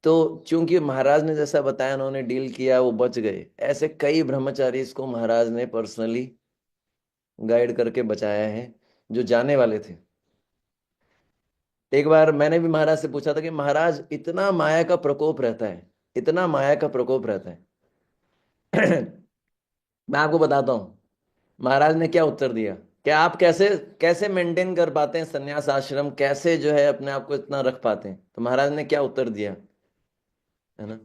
तो चूंकि महाराज ने जैसा बताया, उन्होंने डील किया, वो बच गए। ऐसे कई ब्रह्मचारी इसको महाराज ने पर्सनली गाइड करके बचाया है, जो जाने वाले थे। एक बार मैंने भी महाराज से पूछा था कि महाराज इतना माया का प्रकोप रहता है, इतना माया का प्रकोप रहता है। मैं आपको बताता हूँ महाराज ने क्या उत्तर दिया। क्या आप कैसे कैसे मेंटेन कर पाते हैं संन्यास आश्रम, कैसे जो है अपने आप को इतना रख पाते हैं? तो महाराज ने क्या उत्तर दिया है ना।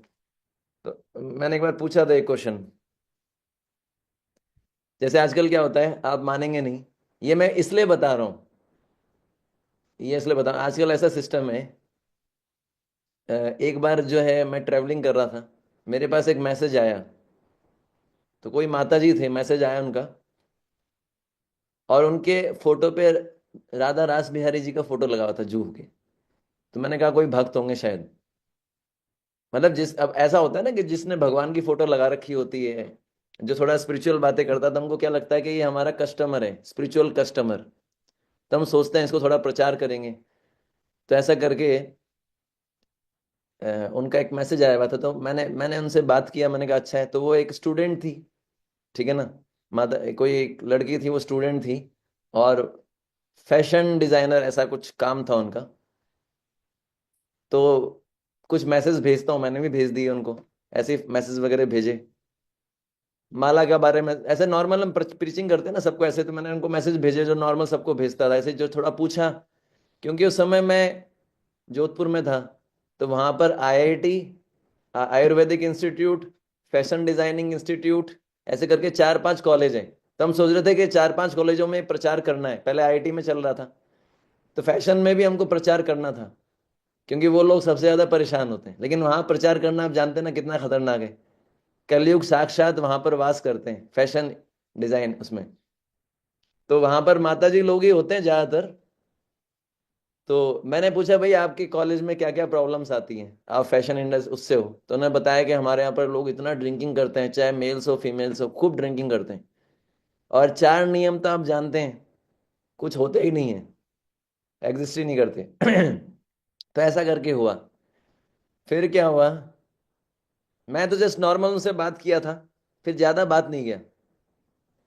तो मैंने एक बार पूछा था एक क्वेश्चन, जैसे आजकल क्या होता है आप मानेंगे नहीं, ये मैं इसलिए बता रहा हूँ, ये इसलिए बता रहा हूं, आजकल ऐसा सिस्टम है। एक बार जो है मैं ट्रैवलिंग कर रहा था, मेरे पास एक मैसेज आया। तो कोई माता जी थे, मैसेज आया उनका, और उनके फोटो पे राधा रास बिहारी जी का फोटो लगा हुआ था जुहू के। तो मैंने कहा कोई भक्त होंगे शायद, मतलब जिस अब ऐसा होता है ना कि जिसने भगवान की फोटो लगा रखी होती है, जो थोड़ा स्पिरिचुअल बातें करता है, तो हमको क्या लगता है कि ये हमारा कस्टमर है, स्पिरिचुअल कस्टमर। तो हम सोचते हैं इसको थोड़ा प्रचार करेंगे। तो ऐसा करके उनका एक मैसेज आया हुआ था, तो मैंने उनसे बात किया, मैंने कहा अच्छा है। तो वो एक स्टूडेंट थी, ठीक है ना, माता कोई एक लड़की थी, वो स्टूडेंट थी, और फैशन डिजाइनर ऐसा कुछ काम था उनका। तो कुछ मैसेज भेजता हूँ, मैंने भी भेज दिए उनको, ऐसे मैसेज वगैरह भेजे माला के बारे में। ऐसे नॉर्मल हम प्रीचिंग करते हैं ना सबको, ऐसे तो मैंने उनको मैसेज भेजे जो नॉर्मल सबको भेजता था, ऐसे जो थोड़ा पूछा। क्योंकि उस समय मैं जोधपुर में था, तो वहां पर IIT, Ayurvedic institute, fashion designing institute, ऐसे करके 4-5 कॉलेज हैं। तो हम सोच रहे थे कि 4-5 कॉलेजों में प्रचार करना है, पहले आईआईटी में चल रहा था, तो फैशन में भी हमको प्रचार करना था, क्योंकि वो लोग सबसे ज्यादा परेशान होते हैं। लेकिन वहां प्रचार करना आप जानते हैं ना कितना खतरनाक है, कलयुग साक्षात वहां पर वास करते हैं फैशन डिजाइन उसमें। तो वहां पर माता जी लोग ही होते हैं ज्यादातर। तो मैंने पूछा भाई आपके कॉलेज में क्या क्या प्रॉब्लम्स आती हैं, आप फैशन इंडस्ट्री उससे हो। तो उन्होंने बताया कि हमारे यहाँ पर लोग इतना ड्रिंकिंग करते हैं, चाहे मेल्स हो फीमेल्स हो, खूब ड्रिंकिंग करते हैं। और 4 नियम तो आप जानते हैं, कुछ होते ही नहीं है, एग्जिस्ट ही नहीं करते। तो ऐसा करके हुआ। फिर क्या हुआ, मैं तो जस्ट नॉर्मल उनसे बात किया था, फिर ज्यादा बात नहीं किया,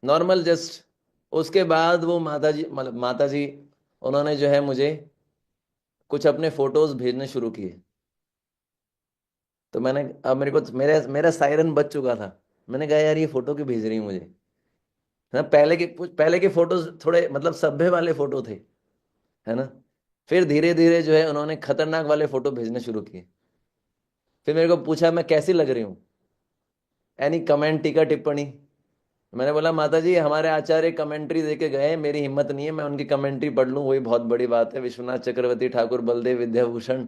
नॉर्मल जस्ट। उसके बाद वो माता जी, मतलब माता जी, उन्होंने जो है मुझे कुछ अपने फोटोज भेजने शुरू किए। तो मैंने, अब मेरे को मेरा मेरा सायरन बज चुका था। मैंने कहा यार ये फोटो क्यों भेज रही हूँ मुझे, है ना। पहले के फोटोज थोड़े मतलब सभ्य वाले फोटो थे, है ना। फिर धीरे धीरे जो है उन्होंने खतरनाक वाले फोटो भेजने शुरू किए। फिर मेरे को पूछा मैं कैसी लग रही हूँ, एनी कमेंट, टीका टिप्पणी। मैंने बोला माता जी हमारे आचार्य कमेंट्री देके गए, मेरी हिम्मत नहीं है मैं उनकी कमेंट्री पढ़ लूँ, वही बहुत बड़ी बात है, विश्वनाथ चक्रवर्ती ठाकुर बलदेव विद्याभूषण,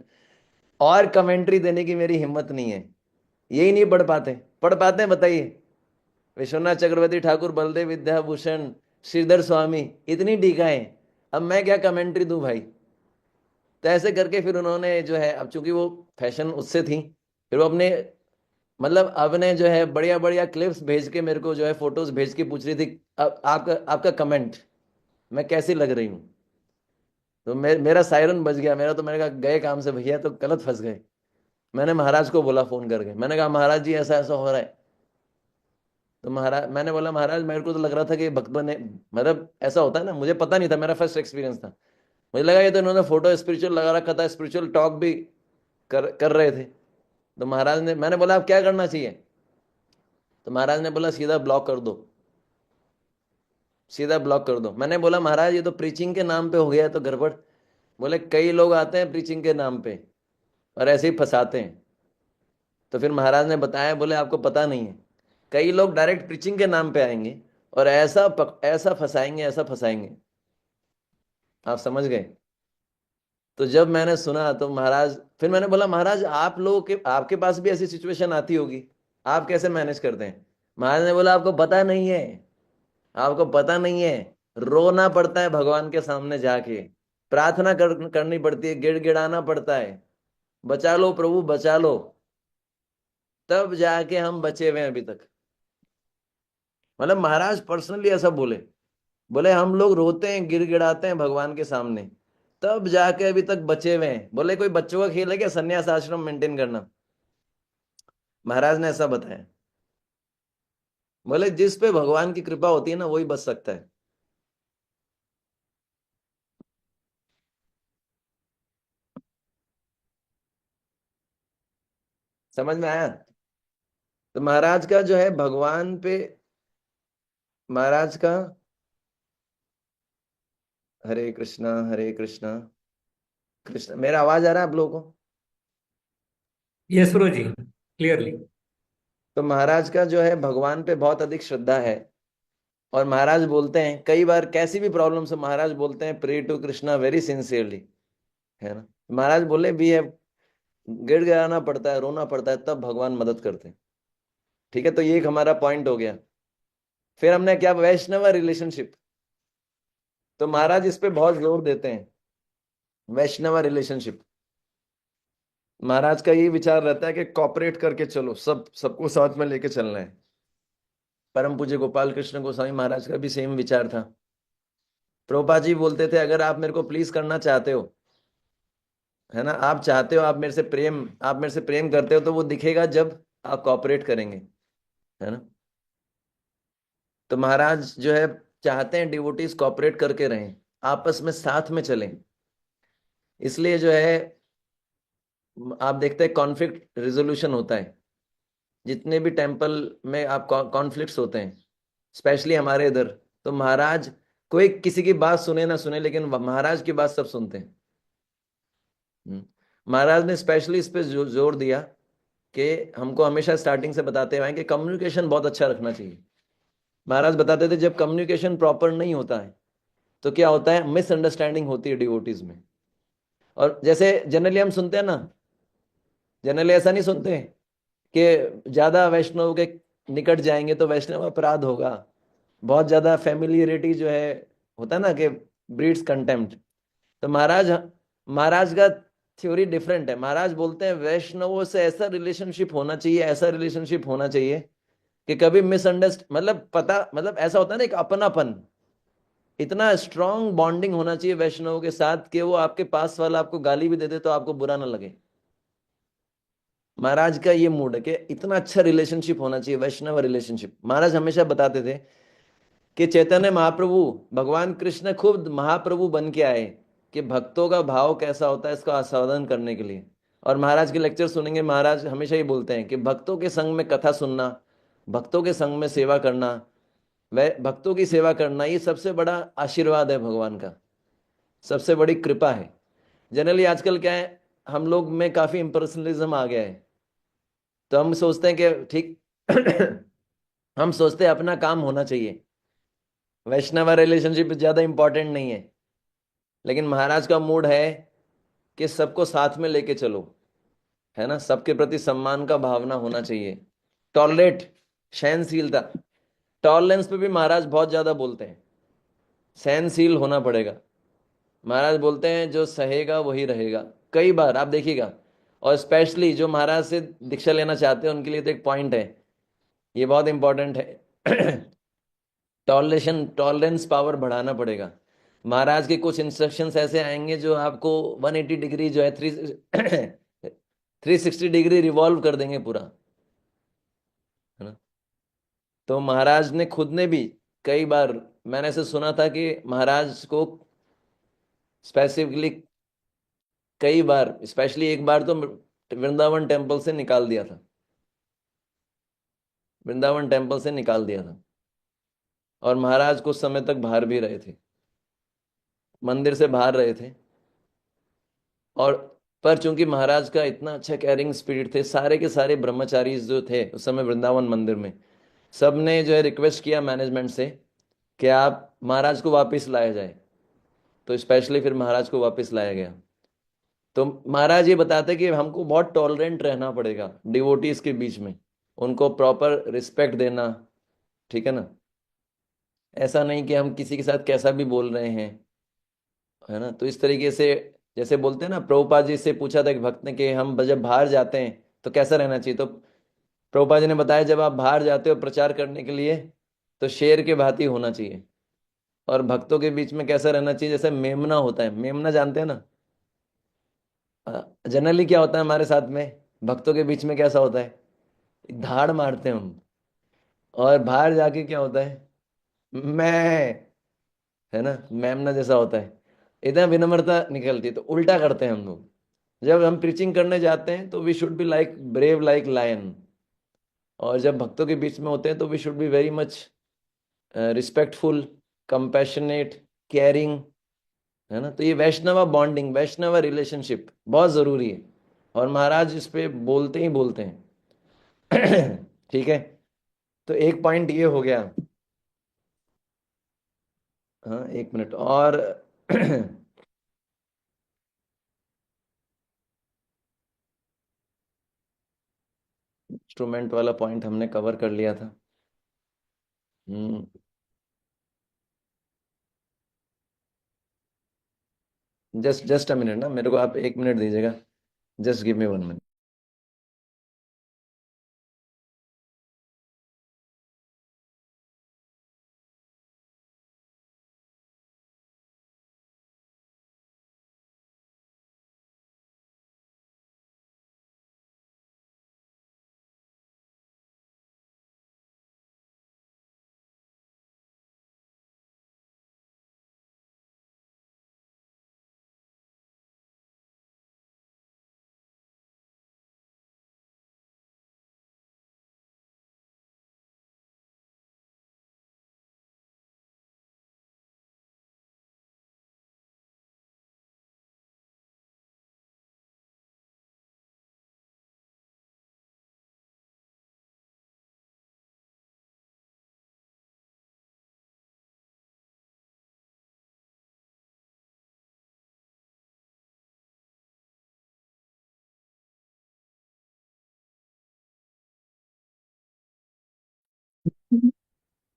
और कमेंट्री देने की मेरी हिम्मत नहीं है। यही नहीं पढ़ पाते हैं बताइए, विश्वनाथ चक्रवर्ती ठाकुर बलदेव विद्याभूषण, श्रीधर स्वामी, इतनी टीकाएं, अब मैं क्या कमेंट्री दूं भाई। तो ऐसे करके फिर उन्होंने जो है, अब चूंकि वो फैशन उससे थी, फिर वो अपने मतलब अपने जो है बढ़िया बढ़िया क्लिप्स भेज के मेरे को जो है फोटोज भेज के पूछ रही थी, अब आपका आपका कमेंट, मैं कैसी लग रही हूँ। तो मेरा सायरन बज गया मेरा, तो मैंने कहा गए काम से भैया, तो गलत फंस गए। मैंने महाराज को बोला फोन करके, मैंने कहा महाराज जी ऐसा ऐसा हो रहा है। तो महाराज, मैंने बोला महाराज मेरे को तो लग रहा था कि भक्त बने, मतलब ऐसा होता है ना, मुझे पता नहीं था, मेरा फर्स्ट एक्सपीरियंस था। मुझे लगा ये तो इन्होंने फोटो स्पिरिचुअल लगा रखा था, स्पिरिचुअल टॉक भी कर रहे थे। तो महाराज ने, मैंने बोला आप क्या करना चाहिए। तो महाराज ने बोला सीधा ब्लॉक कर दो, सीधा ब्लॉक कर दो। मैंने बोला महाराज ये तो प्रीचिंग के नाम पे हो गया है तो गड़बड़। बोले कई लोग आते हैं प्रीचिंग के नाम पे और ऐसे ही फंसाते हैं। तो फिर महाराज ने बताया, बोले आपको पता नहीं है, कई लोग डायरेक्ट प्रीचिंग के नाम पे आएंगे और ऐसा फंसाएंगे, ऐसा फंसाएंगे, आप समझ गए। तो जब मैंने सुना तो महाराज, फिर मैंने बोला महाराज आप लोगों के, आपके पास भी ऐसी सिचुएशन आती होगी, आप कैसे मैनेज करते हैं। महाराज ने बोला आपको पता नहीं है, आपको पता नहीं है, रोना पड़ता है भगवान के सामने जाके, प्रार्थना करनी पड़ती है, गिड़गिड़ाना पड़ता है, बचा लो प्रभु बचा लो, तब जाके हम बचे हुए हैं अभी तक। मतलब महाराज पर्सनली ऐसा बोले, बोले हम लोग रोते हैं गिड़गिड़ाते हैं भगवान के सामने, तब जाके अभी तक बचे हुए हैं। बोले कोई बच्चों का खेल है क्या सन्यास आश्रम मेंटेन करना? महाराज ने ऐसा बताया। बोले जिस पे भगवान की कृपा होती है ना वही बच सकता है। समझ में आया? तो महाराज का जो है भगवान पे, महाराज का, हरे कृष्णा हरे कृष्णा, कृष्ण, मेरा आवाज आ रहा है आप लोगों को? यस ब्रो जी, क्लियरली। तो महाराज का जो है भगवान पे बहुत अधिक श्रद्धा है। और महाराज बोलते हैं कई बार कैसी भी प्रॉब्लम से महाराज बोलते हैं pray to Krishna very sincerely, है ना। महाराज बोले भी है, गिड़गिड़ाना पड़ता है, रोना पड़ता है, तब भगवान मदद करते हैं। ठीक है, तो ये एक हमारा पॉइंट हो गया। फिर हमने क्या, वैष्णव रिलेशनशिप। तो महाराज इस पे बहुत जोर देते हैं, वैष्णव रिलेशनशिप। महाराज का ये विचार रहता है कि कॉपरेट करके चलो, सबको साथ में लेके चलना है। परम पूज्य गोपाल कृष्ण गोस्वामी महाराज का भी सेम विचार था। प्रभुपाद जी बोलते थे अगर आप मेरे को प्लीज करना चाहते हो, है ना, आप चाहते हो, आप मेरे से प्रेम करते हो, तो वो दिखेगा जब आप कॉपरेट करेंगे, है ना। तो महाराज जो है चाहते हैं डिवोटीज कॉपरेट करके रहें, आपस में साथ में चलें। इसलिए जो है आप देखते हैं कॉन्फ्लिक्ट रिजोल्यूशन होता है, जितने भी टेम्पल में आप कॉन्फ्लिक्ट्स होते हैं, स्पेशली हमारे इधर। तो महाराज, कोई किसी की बात सुने ना सुने, लेकिन महाराज की बात सब सुनते हैं। महाराज ने स्पेशली इस पे जोर दिया कि हमको हमेशा स्टार्टिंग से बताते हुए हैं कि कम्युनिकेशन बहुत अच्छा रखना चाहिए। महाराज बताते थे जब कम्युनिकेशन प्रॉपर नहीं होता है तो क्या होता है, मिसअंडरस्टैंडिंग होती है डिवोटीज में। और जैसे जनरली हम सुनते हैं ना, जनरली ऐसा नहीं सुनते कि ज्यादा वैष्णव के निकट जाएंगे तो वैष्णव अपराध होगा, बहुत ज्यादा फैमिलियरिटी जो है, होता है ना कि ब्रीड्स कंटेम्प्ट। तो महाराज का थ्योरी डिफरेंट है। महाराज बोलते हैं वैष्णवों से ऐसा रिलेशनशिप होना चाहिए, ऐसा रिलेशनशिप होना चाहिए कि कभी मिसअंडरस्ट, मतलब पता, मतलब ऐसा होता है ना एक अपनापन, इतना स्ट्रांग बॉन्डिंग होना चाहिए वैष्णवों के साथ कि वो आपके पास वाला आपको गाली भी दे दे तो आपको बुरा ना लगे। महाराज का ये मूड है कि इतना अच्छा रिलेशनशिप होना चाहिए, वैष्णव रिलेशनशिप। महाराज हमेशा बताते थे कि चैतन्य महाप्रभु, भगवान कृष्ण खुद महाप्रभु बन के आए कि भक्तों का भाव कैसा होता है इसका आस्वादन करने के लिए। और महाराज के लेक्चर सुनेंगे, महाराज हमेशा ही बोलते हैं कि भक्तों के संग में कथा सुनना, भक्तों के संग में सेवा करना, वह भक्तों की सेवा करना, ये सबसे बड़ा आशीर्वाद है भगवान का, सबसे बड़ी कृपा है। जनरली आजकल क्या है, हम लोग में काफी इम्पर्सनलिज्म आ गया है। तो हम सोचते हैं कि ठीक हम सोचते हैं अपना काम होना चाहिए, वैष्णव रिलेशनशिप ज्यादा इंपॉर्टेंट नहीं है। लेकिन महाराज का मूड है कि सबको साथ में लेके चलो, है ना, सबके प्रति सम्मान का भावना होना चाहिए, टॉलरेट, सहनशीलता। टॉलरेंस पे भी महाराज बहुत ज्यादा बोलते हैं, सहनशील होना पड़ेगा। महाराज बोलते हैं जो सहेगा वही रहेगा, कई बार आप देखिएगा। और स्पेशली जो महाराज से दीक्षा लेना चाहते हैं उनके लिए तो एक पॉइंट है, ये बहुत इंपॉर्टेंट है। टॉलरेंस पावर बढ़ाना पड़ेगा। महाराज के कुछ इंस्ट्रक्शंस ऐसे आएंगे जो आपको 180 डिग्री जो है, 360 डिग्री रिवॉल्व कर देंगे पूरा, है ना। तो महाराज ने खुद ने भी कई बार, मैंने ऐसे सुना था कि महाराज को स्पेसिफिकली कई बार, स्पेशली एक बार तो वृंदावन टेम्पल से निकाल दिया था, वृंदावन टेम्पल से निकाल दिया था। और महाराज कुछ समय तक बाहर भी रहे थे, मंदिर से बाहर रहे थे। और पर चूंकि महाराज का इतना अच्छा कैरिंग स्पिरिट थे, सारे के सारे ब्रह्मचारी जो थे उस समय वृंदावन मंदिर में, सब ने जो है रिक्वेस्ट किया मैनेजमेंट से कि आप महाराज को वापस लाया जाए। तो स्पेशली फिर महाराज को वापस लाया गया। तो महाराज ये बताते कि हमको बहुत टॉलरेंट रहना पड़ेगा डिवोटीज के बीच में, उनको प्रॉपर रिस्पेक्ट देना, ठीक है ना। ऐसा नहीं कि हम किसी के साथ कैसा भी बोल रहे हैं, है ना। तो इस तरीके से, जैसे बोलते हैं ना, प्रभुपाद जी से पूछा था एक भक्त ने कि हम जब बाहर जाते हैं तो कैसा रहना चाहिए, तो प्रभुपाद जी ने बताया जब आप बाहर जाते हो प्रचार करने के लिए, तो शेर के भांति होना चाहिए। और भक्तों के बीच में कैसा रहना चाहिए, जैसे मेमना होता है, मेमना जानते हैं ना। जनरली क्या होता है हमारे साथ में, भक्तों के बीच में कैसा होता है, धाड़ मारते हैं हम। और बाहर जाके क्या होता है, मैं, है ना, मेमना जैसा होता है। इतना विनम्रता निकलती है, तो उल्टा करते हैं हम लोग। जब हम प्रीचिंग करने जाते हैं तो we should be like brave like lion. और जब भक्तों के बीच में होते हैं तो we should be very much respectful, compassionate, caring, है ना। तो ये वैष्णवा बॉन्डिंग, वैष्णवा रिलेशनशिप बहुत जरूरी है। और महाराज इस पे बोलते ही बोलते हैं। ठीक है। तो एक पॉइंट ये हो गया। हाँ, एक मिनट और। इंस्ट्रूमेंट वाला पॉइंट हमने कवर कर लिया था। Hmm. Just just a minute ना, मेरे को आप एक मिनट दीजिएगा। Just give me 1 minute.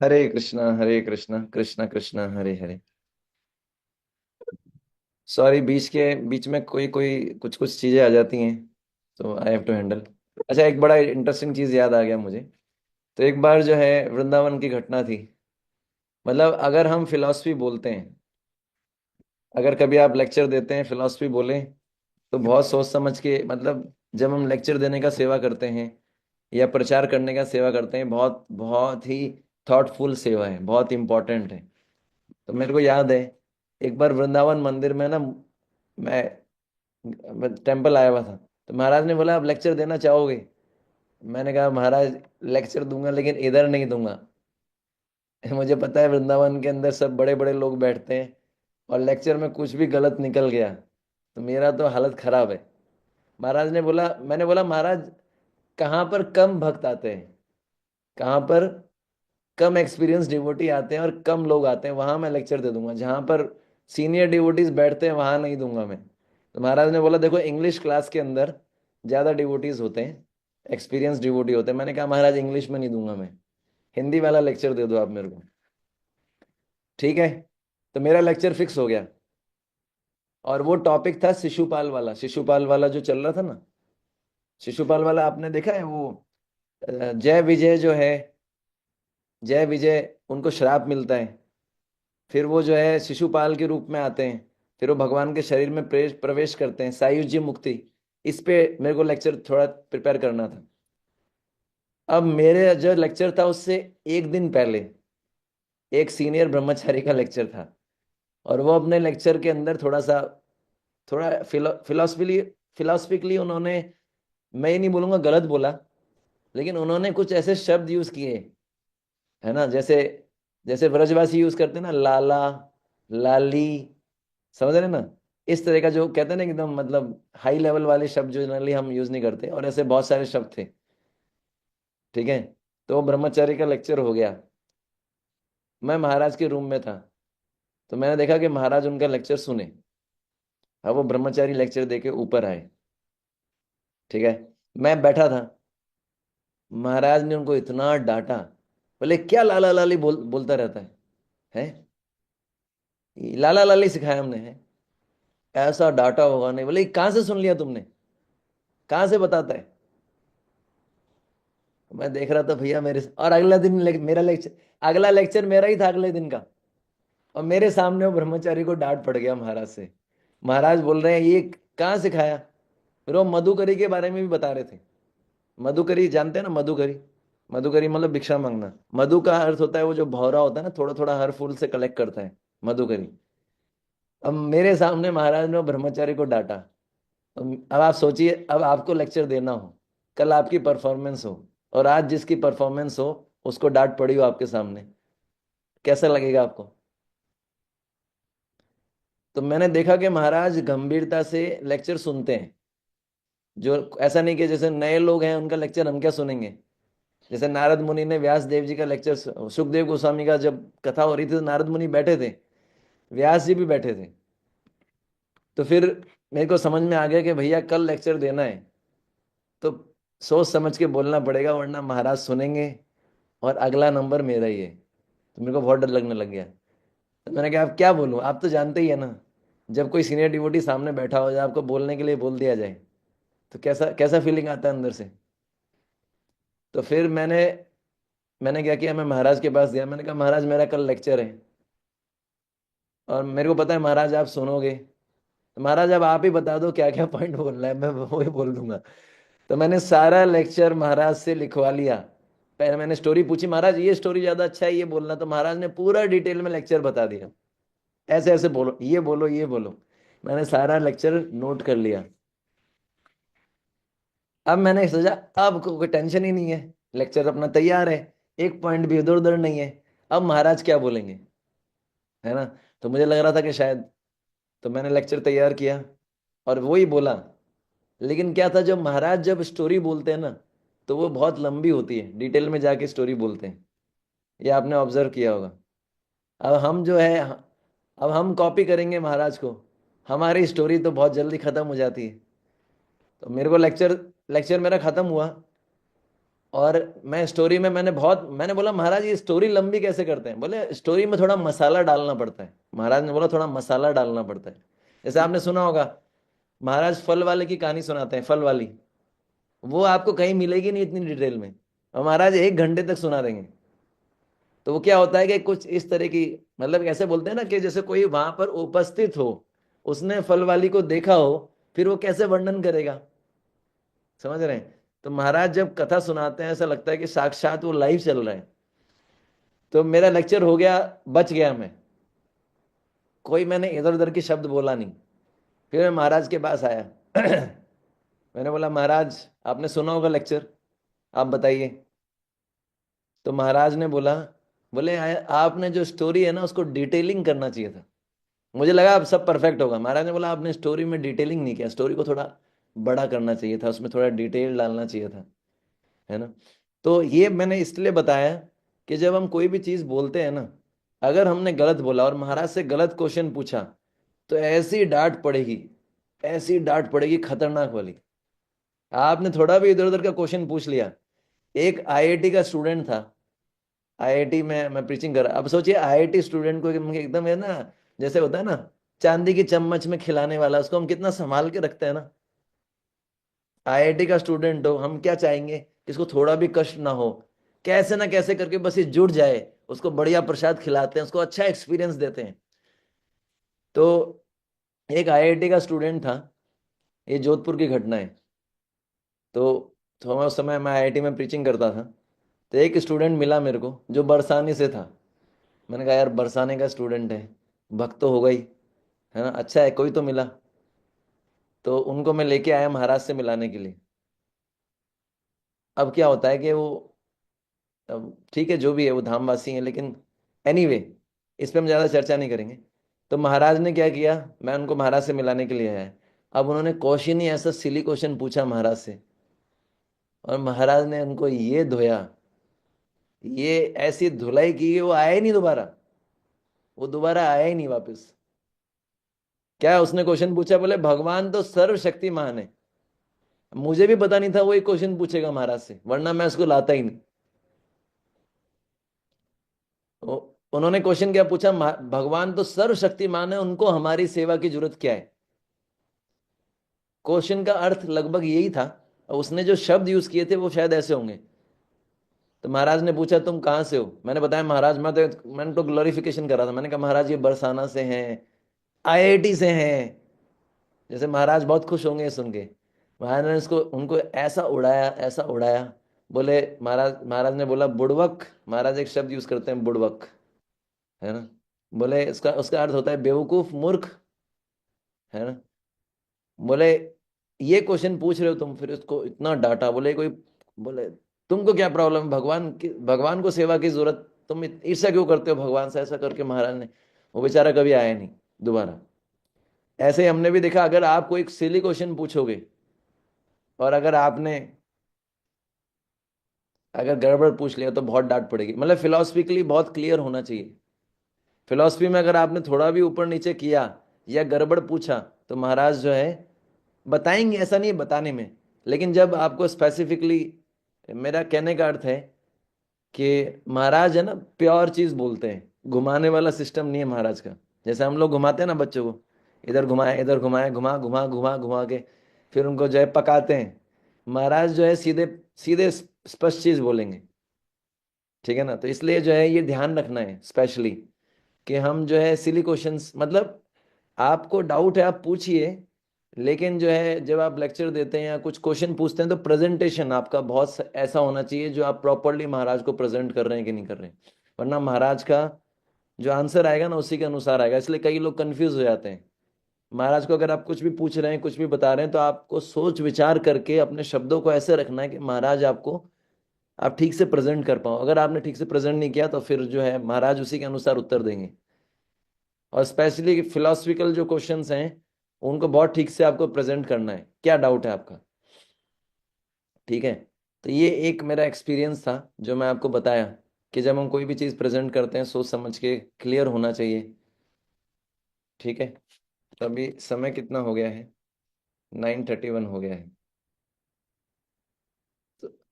Hare Krishna, Hare Krishna, Krishna Krishna Hare Hare. Sorry, बीच में कोई कोई कुछ कुछ चीजें आ जाती हैं, तो आई हैव टू हैंडल। अच्छा, एक बड़ा इंटरेस्टिंग चीज याद आ गया मुझे। तो एक बार जो है वृंदावन की घटना थी। मतलब अगर हम फिलॉसफी बोलते हैं, अगर कभी आप लेक्चर देते हैं फिलॉसफी बोले, तो बहुत सोच समझ के, मतलब जब हम लेक्चर देने का सेवा करते हैं या प्रचार करने का सेवा करते हैं, बहुत बहुत ही थॉटफुल सेवा है, बहुत इंपॉर्टेंट है। तो मेरे को याद है, एक बार वृंदावन मंदिर में ना, मैं टेम्पल आया हुआ था। तो महाराज ने बोला आप लेक्चर देना चाहोगे। मैंने कहा महाराज लेक्चर दूंगा, लेकिन इधर नहीं दूंगा। मुझे पता है वृंदावन के अंदर सब बड़े बड़े लोग बैठते हैं, और लेक्चर में कुछ भी गलत निकल गया तो मेरा तो हालत खराब है। महाराज ने बोला, मैंने बोला महाराज कहाँ पर कम भक्त आते हैं, कहाँ पर कम एक्सपीरियंस डिवोटी आते हैं और कम लोग आते हैं, वहां मैं लेक्चर दे दूंगा। जहां पर सीनियर डिवोटीज बैठते हैं वहां नहीं दूंगा मैं। तो महाराज ने बोला देखो इंग्लिश क्लास के अंदर ज्यादा डिवोटीज होते हैं, एक्सपीरियंस डिवोटी होते हैं। मैंने कहा महाराज इंग्लिश में नहीं दूंगा मैं, हिंदी वाला लेक्चर दे दो आप मेरे को। ठीक है। तो मेरा लेक्चर फिक्स हो गया। और वो टॉपिक था शिशुपाल वाला, शिशुपाल वाला जो चल रहा था ना। शिशुपाल वाला आपने देखा है वो, जय विजय जो है, जय विजय उनको श्राप मिलता है। फिर वो जो है शिशुपाल के रूप में आते हैं, फिर वो भगवान के शरीर में प्रवेश करते हैं, सायुज्य मुक्ति। इस पे मेरे को लेक्चर थोड़ा प्रिपेयर करना था। अब मेरे जो लेक्चर था उससे एक दिन पहले एक सीनियर ब्रह्मचारी का लेक्चर था। और वो अपने लेक्चर के अंदर थोड़ा सा, थोड़ा फिलोसफिकली फिलोसफिकली उन्होंने, मैं ये नहीं बोलूंगा गलत बोला, लेकिन उन्होंने कुछ ऐसे शब्द यूज किए, है ना, जैसे जैसे ब्रजवासी यूज करते हैं ना, लाला, लाली, समझ रहे हैं ना। इस तरह का जो कहते हैं ना एकदम, मतलब हाई लेवल वाले शब्द जो जनरली हम यूज नहीं करते, और ऐसे बहुत सारे शब्द थे। ठीक है। तो ब्रह्मचारी का लेक्चर हो गया। मैं महाराज के रूम में था। तो मैंने देखा कि महाराज उनका लेक्चर सुने। अब वो ब्रह्मचारी लेक्चर दे के ऊपर आए। ठीक है। मैं बैठा था। महाराज ने उनको इतना डांटा, बोले क्या लाला लाली बोलता रहता है? लाला लाली सिखाया हमने है? ऐसा डांटा होगा नहीं। बोले कहां से सुन लिया तुमने, कहां से बताता है? मैं देख रहा था भैया मेरे, और अगला दिन मेरा लेक्चर, अगला लेक्चर मेरा ही था अगले दिन का, और मेरे सामने वो ब्रह्मचारी को डांट पड़ गया महाराज से। महाराज बोल रहे हैं ये कहाँ सिखाया। फिर वो मधुकरी के बारे में भी बता रहे थे। मधुकरी जानते हैं ना, मधुकरी, मधुकरी मतलब भिक्षा मांगना। मधु का अर्थ होता है वो जो भौरा होता है ना, थोड़ा थोड़ा हर फूल से कलेक्ट करता है, मधुकरी। अब मेरे सामने महाराज ने वो ब्रह्मचारी को डांटा। अब आप सोचिए, अब आपको लेक्चर देना हो, कल आपकी परफॉर्मेंस हो, और आज जिसकी परफॉर्मेंस हो उसको डांट पड़ी हो आपके सामने, कैसा लगेगा आपको। तो मैंने देखा कि महाराज गंभीरता से लेक्चर सुनते हैं। जो ऐसा नहीं कि जैसे नए लोग हैं उनका लेक्चर हम क्या सुनेंगे। जैसे नारद मुनि ने व्यास देव जी का लेक्चर, सुखदेव गोस्वामी का जब कथा हो रही थी तो नारद मुनि बैठे थे, व्यास जी भी बैठे थे। तो फिर मेरे को समझ में आ गया कि भैया कल लेक्चर देना है तो सोच समझ के बोलना पड़ेगा, वरना महाराज सुनेंगे और अगला नंबर मेरा ही है। तो मेरे को बहुत डर लगने लग गया। तो मैंने कहा आप क्या बोलूं, आप तो जानते ही है ना, जब कोई सीनियर डिवोटी सामने बैठा हो जाए, आपको बोलने के लिए बोल दिया जाए, तो कैसा कैसा फीलिंग आता है अंदर से। तो फिर मैंने क्या किया, मैं महाराज के पास गया, मैंने कहा महाराज मेरा कल लेक्चर है, और मेरे को पता है महाराज आप सुनोगे, तो महाराज अब आप ही बता दो क्या क्या पॉइंट बोलना है, मैं वही बोल दूंगा। तो मैंने सारा लेक्चर महाराज से लिखवा लिया। पहले मैंने स्टोरी पूछी, महाराज ये स्टोरी ज्यादा अच्छा है ये बोलना, तो महाराज ने पूरा डिटेल में लेक्चर बता दिया, ऐसे ऐसे बोलो, ये बोलो, ये बोलो। मैंने सारा लेक्चर नोट कर लिया। अब मैंने सोचा अब कोई टेंशन ही नहीं है, लेक्चर अपना तैयार है, एक पॉइंट भी इधर उधर नहीं है। अब महाराज क्या बोलेंगे, है ना। तो मुझे लग रहा था कि शायद, तो मैंने लेक्चर तैयार किया और वो ही बोला। लेकिन क्या था, जब महाराज जब स्टोरी बोलते हैं ना, तो वो बहुत लंबी होती है, डिटेल में जाके स्टोरी बोलते हैं, ये आपने ऑब्जर्व किया होगा। अब हम जो है, अब हम कॉपी करेंगे महाराज को, हमारी स्टोरी तो बहुत जल्दी खत्म हो जाती है। तो मेरे को लेक्चर लेक्चर मेरा खत्म हुआ, और मैं स्टोरी में मैंने बोला महाराज ये स्टोरी लंबी कैसे करते हैं। बोले स्टोरी में थोड़ा मसाला डालना पड़ता है। महाराज ने बोला थोड़ा मसाला डालना पड़ता है। जैसे आपने सुना होगा, महाराज फल वाले की कहानी सुनाते हैं, फल वाली, वो आपको कहीं मिलेगी नहीं इतनी डिटेल में, और महाराज 1 घंटे तक सुना देंगे। तो वो क्या होता है कि कुछ इस तरह की, मतलब कैसे बोलते हैं ना, कि जैसे कोई वहां पर उपस्थित हो, उसने फल वाली को देखा हो, फिर वो कैसे वर्णन करेगा, समझ रहे हैं। तो महाराज जब कथा सुनाते हैं ऐसा लगता है कि साक्षात वो लाइव चल रहा है। तो मेरा लेक्चर हो गया, बच गया मैं, कोई मैंने इधर उधर की शब्द बोला नहीं। फिर मैं महाराज के पास आया मैंने बोला महाराज आपने सुना होगा लेक्चर, आप बताइए। तो महाराज ने बोला, बोले आपने जो स्टोरी है ना उसको डिटेलिंग करना चाहिए था। मुझे लगा अब सब परफेक्ट होगा। महाराज ने बोला आपने स्टोरी में डिटेलिंग नहीं किया, स्टोरी को थोड़ा बड़ा करना चाहिए था, उसमें थोड़ा डिटेल डालना चाहिए था, है ना। तो ये मैंने इसलिए बताया कि जब हम कोई भी चीज बोलते हैं ना, अगर हमने गलत बोला और महाराज से गलत क्वेश्चन पूछा, तो ऐसी डांट पड़ेगी, ऐसी डांट पड़ेगी खतरनाक वाली। आपने थोड़ा भी इधर उधर का क्वेश्चन पूछ लिया। एक आईआईटी का स्टूडेंट था, आईआईटी में मैं प्रीचिंग कर रहा, अब सोचिए आईआईटी स्टूडेंट को एकदम है ना, जैसे होता है ना चांदी की चम्मच में खिलाने वाला, उसको हम कितना संभाल के रखते हैं ना। आईआईटी का स्टूडेंट हो, हम क्या चाहेंगे कि इसको थोड़ा भी कष्ट ना हो, कैसे ना कैसे करके बस ये जुड़ जाए, उसको बढ़िया प्रसाद खिलाते हैं, उसको अच्छा एक्सपीरियंस देते हैं। तो एक आईआईटी का स्टूडेंट था, ये जोधपुर की घटना है। तो मैं उस समय मैं आईआईटी में प्रीचिंग करता था। तो एक स्टूडेंट मिला मेरे को जो बरसाने से था। मैंने कहा यार बरसाने का स्टूडेंट है, भक्त तो होगा ही, है ना, अच्छा है कोई तो मिला। तो उनको मैं लेके आया महाराज से मिलाने के लिए। अब क्या होता है कि वो, अब ठीक है जो भी है वो धामवासी है, लेकिन एनीवे इस पे हम ज़्यादा चर्चा नहीं करेंगे। तो महाराज ने क्या किया, मैं उनको महाराज से मिलाने के लिए आया। अब उन्होंने क्वेश्चन ही ऐसा सिली क्वेश्चन पूछा महाराज से, और महाराज ने उनको ये धोया, ये ऐसी धुलाई की कि वो आया ही नहीं दोबारा, वो दोबारा आया ही नहीं वापस। क्या उसने क्वेश्चन पूछा, बोले भगवान तो सर्वशक्तिमान है। मुझे भी पता नहीं था वो एक क्वेश्चन पूछेगा महाराज से, वरना मैं उसको लाता ही नहीं। तो उन्होंने क्वेश्चन क्या पूछा, भगवान तो सर्वशक्तिमान है, उनको हमारी सेवा की जरूरत क्या है। क्वेश्चन का अर्थ लगभग यही था, और उसने जो शब्द यूज किए थे वो शायद ऐसे होंगे, तो महाराज ने पूछा तुम कहाँ से हो, मैंने बताया महाराज मैंने तो ग्लोरिफिकेशन करा था, मैंने कहा महाराज ये बरसाना से हैं, आईआईटी से हैं। जैसे महाराज बहुत खुश होंगे ये सुन के। महाराज ने उसको उनको ऐसा उड़ाया, ऐसा उड़ाया। बोले महाराज ने बोला बुड़वक, महाराज एक शब्द यूज करते हैं बुड़वक, है ना। बोले इसका उसका अर्थ होता है बेवकूफ, मूर्ख, है ना। बोले ये क्वेश्चन पूछ रहे हो तुम, फिर उसको इतना डांटा। बोले कोई, बोले तुमको क्या प्रॉब्लम, भगवान को सेवा की जरूरत, तुम ईर्ष्या क्यों करते हो भगवान से, ऐसा करके महाराज ने, वो बेचारा कभी आया नहीं दोबारा। ऐसे ही हमने भी देखा, अगर आप कोई सिली क्वेश्चन पूछोगे और अगर आपने अगर गड़बड़ पूछ लिया तो बहुत डांट पड़ेगी। मतलब फिलोसफिकली बहुत क्लियर होना चाहिए। फिलोसफी में अगर आपने थोड़ा भी ऊपर नीचे किया या गड़बड़ पूछा तो महाराज जो है बताएंगे, ऐसा नहीं है बताने में। लेकिन जब आपको स्पेसिफिकली, मेरा कहने का अर्थ है कि महाराज है ना प्योर चीज बोलते हैं, घुमाने वाला सिस्टम नहीं है महाराज का। जैसे हम लोग घुमाते हैं ना बच्चों को, इधर घुमाए इधर घुमाए, घुमा घुमा घुमा घुमा के फिर उनको जो है पकाते हैं। महाराज जो है सीधे सीधे स्पष्ट चीज बोलेंगे। ठीक है ना। तो इसलिए जो है ये ध्यान रखना है स्पेशली, कि हम जो है सिली क्वेश्चंस, मतलब आपको डाउट है आप पूछिए, लेकिन जो है जब आप लेक्चर देते हैं या कुछ क्वेश्चन पूछते हैं तो प्रेजेंटेशन आपका बहुत ऐसा होना चाहिए जो आप प्रॉपरली महाराज को प्रेजेंट कर रहे हैं कि नहीं कर रहे हैं। वरना महाराज का जो आंसर आएगा ना उसी के अनुसार आएगा। इसलिए कई लोग कंफ्यूज हो जाते हैं। महाराज को अगर आप कुछ भी पूछ रहे हैं, कुछ भी बता रहे हैं, तो आपको सोच विचार करके अपने शब्दों को ऐसे रखना है कि महाराज आपको, आप ठीक से प्रेजेंट कर पाओ। अगर आपने ठीक से प्रेजेंट नहीं किया तो फिर जो है महाराज उसी के अनुसार उत्तर देंगे। और स्पेशली फिलोसफिकल जो क्वेश्चंस हैं उनको बहुत ठीक से आपको प्रेजेंट करना है, क्या डाउट है आपका। ठीक है। तो ये एक मेरा एक्सपीरियंस था जो मैं आपको बताया, कि जब हम कोई भी चीज़ प्रेजेंट करते हैं सोच समझ के क्लियर होना चाहिए। ठीक है। तो अभी समय कितना हो गया है, 9:31 हो गया है।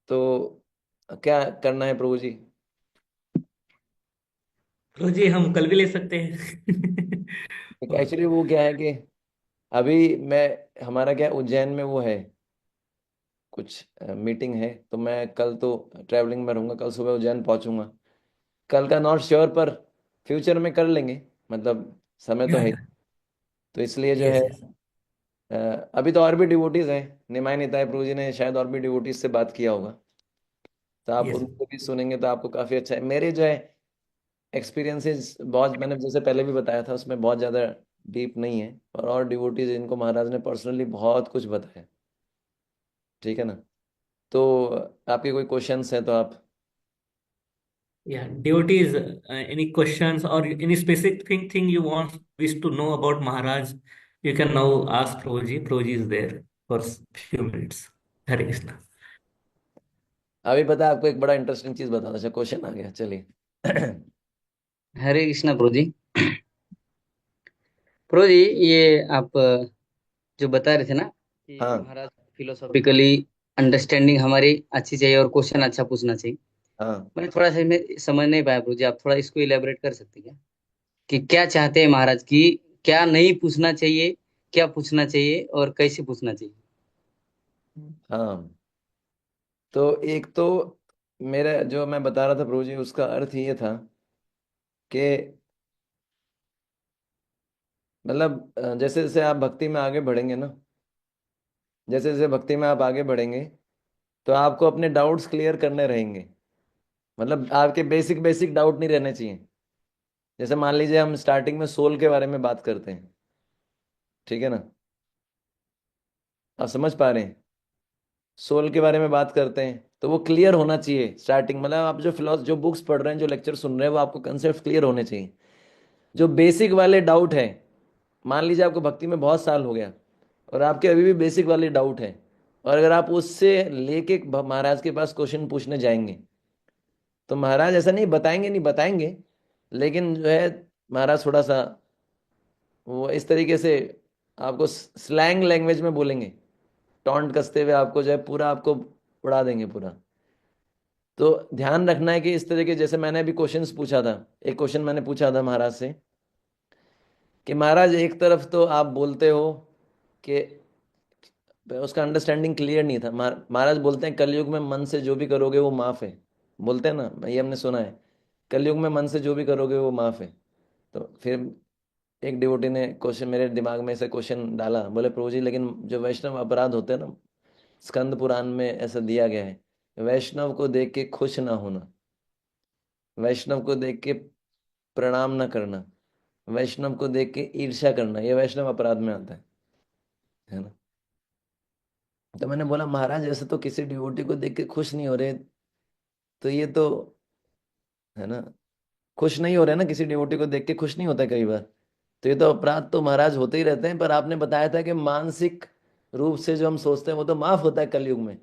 तो क्या करना है प्रभु जी। तो जी हम कल भी ले सकते हैं। और एक्चुअली वो क्या है कि अभी मैं, हमारा क्या उज्जैन में वो है कुछ मीटिंग है, तो मैं कल तो ट्रैवलिंग में रहूंगा, कल सुबह उज्जैन पहुंचूंगा। कल का नॉट श्योर, पर फ्यूचर में कर लेंगे, मतलब समय तो है ही। तो इसलिए जो है यस यस अ, अभी तो और भी डिवोटीज हैं, निमाय निताय प्रभु जी ने शायद और भी डिवोटीज से बात किया होगा, तो आप यस। उनको भी सुनेंगे तो आपको काफ़ी अच्छा है। मेरे जो है एक्सपीरियंसेस बहुत, मैंने जैसे पहले भी बताया था, उसमें बहुत ज़्यादा डीप नहीं है, और डिवोटीज इनको महाराज ने पर्सनली बहुत कुछ बताया। ठीक है ना। तो आपके कोई क्वेश्चंस हैं तो आप। Yeah, devotees, any questions or any specific thing you want wish to know about Maharaj, you can now ask Prabhuji. Prabhuji is there for few minutes. Hare Krishna. अभी पता है आपको एक बड़ा इंटरेस्टिंग चीज़ बताता, अच्छा क्वेश्चन आ गया, चलिए। हरे कृष्णा प्रभु जी। प्रभु जी, ये आप जो बता रहे थे ना कि हाँ महाराज फिलोसॉफिकली अंडरस्टैंडिंग हमारी अच्छी चाहिए और क्वेश्चन अच्छा पूछना चाहिए। हाँ मैंने थोड़ा सा इसमें समझ नहीं पाया प्रभु जी, आप थोड़ा इसको इलेबोरेट कर सकते हैं क्या? कि क्या चाहते हैं महाराज की, क्या नहीं पूछना चाहिए, क्या पूछना चाहिए और कैसे पूछना चाहिए? हाँ। तो एक तो मेरा जो मैं बता रहा था प्रभु जी, उसका अर्थ ये था कि मतलब जैसे जैसे आप भक्ति में आगे बढ़ेंगे ना, जैसे जैसे भक्ति में आप आगे बढ़ेंगे तो आपको अपने डाउट्स क्लियर करने रहेंगे। मतलब आपके बेसिक बेसिक डाउट नहीं रहने चाहिए। जैसे मान लीजिए हम स्टार्टिंग में सोल के बारे में बात करते हैं, ठीक है ना, आप समझ पा रहे हैं। सोल के बारे में बात करते हैं तो वो क्लियर होना चाहिए स्टार्टिंग, मतलब आप जो जो बुक्स पढ़ रहे हैं, जो लेक्चर सुन रहे हैं, वो आपको कंसेप्ट क्लियर होने चाहिए। जो बेसिक वाले डाउट है, मान लीजिए आपको भक्ति में बहुत साल हो गया और आपके अभी भी बेसिक वाले डाउट है, और अगर आप उससे लेके महाराज के पास क्वेश्चन पूछने जाएंगे तो महाराज ऐसा नहीं बताएंगे, नहीं बताएंगे, लेकिन जो है महाराज थोड़ा सा वो इस तरीके से आपको स्लैंग लैंग्वेज में बोलेंगे, टॉन्ट कसते हुए आपको जो है पूरा आपको उड़ा देंगे पूरा। तो ध्यान रखना है कि इस तरह के, जैसे मैंने अभी क्वेश्चंस पूछा था, एक क्वेश्चन मैंने पूछा था महाराज से कि महाराज एक तरफ तो आप बोलते हो कि, उसका अंडरस्टैंडिंग क्लियर नहीं था। महाराज बोलते हैं कलयुग में मन से जो भी करोगे वो माफ है, बोलते हैं ना, ये हमने सुना है, कलयुग में मन से जो भी करोगे वो माफ है। तो फिर एक डिवोटी ने क्वेश्चन मेरे दिमाग में ऐसे क्वेश्चन डाला, बोले प्रभु जी लेकिन जो वैष्णव अपराध होते हैं ना, स्कंद पुराण में ऐसा दिया गया है, वैष्णव को देख के खुश ना होना, वैष्णव को देख के प्रणाम ना करना, वैष्णव को देख के ईर्ष्या करना, ये वैष्णव अपराध में आता है ना। तो मैंने बोला महाराज ऐसे तो किसी डिवोटी को देख के खुश नहीं हो रहे, तो ये तो है ना, खुश नहीं हो रहे ना, किसी डिवोटी को देख के खुश नहीं होता कई बार, तो ये तो अपराध तो महाराज होते ही रहते हैं। पर आपने बताया था कि मानसिक रूप से जो हम सोचते हैं वो तो माफ होता है कलयुग में।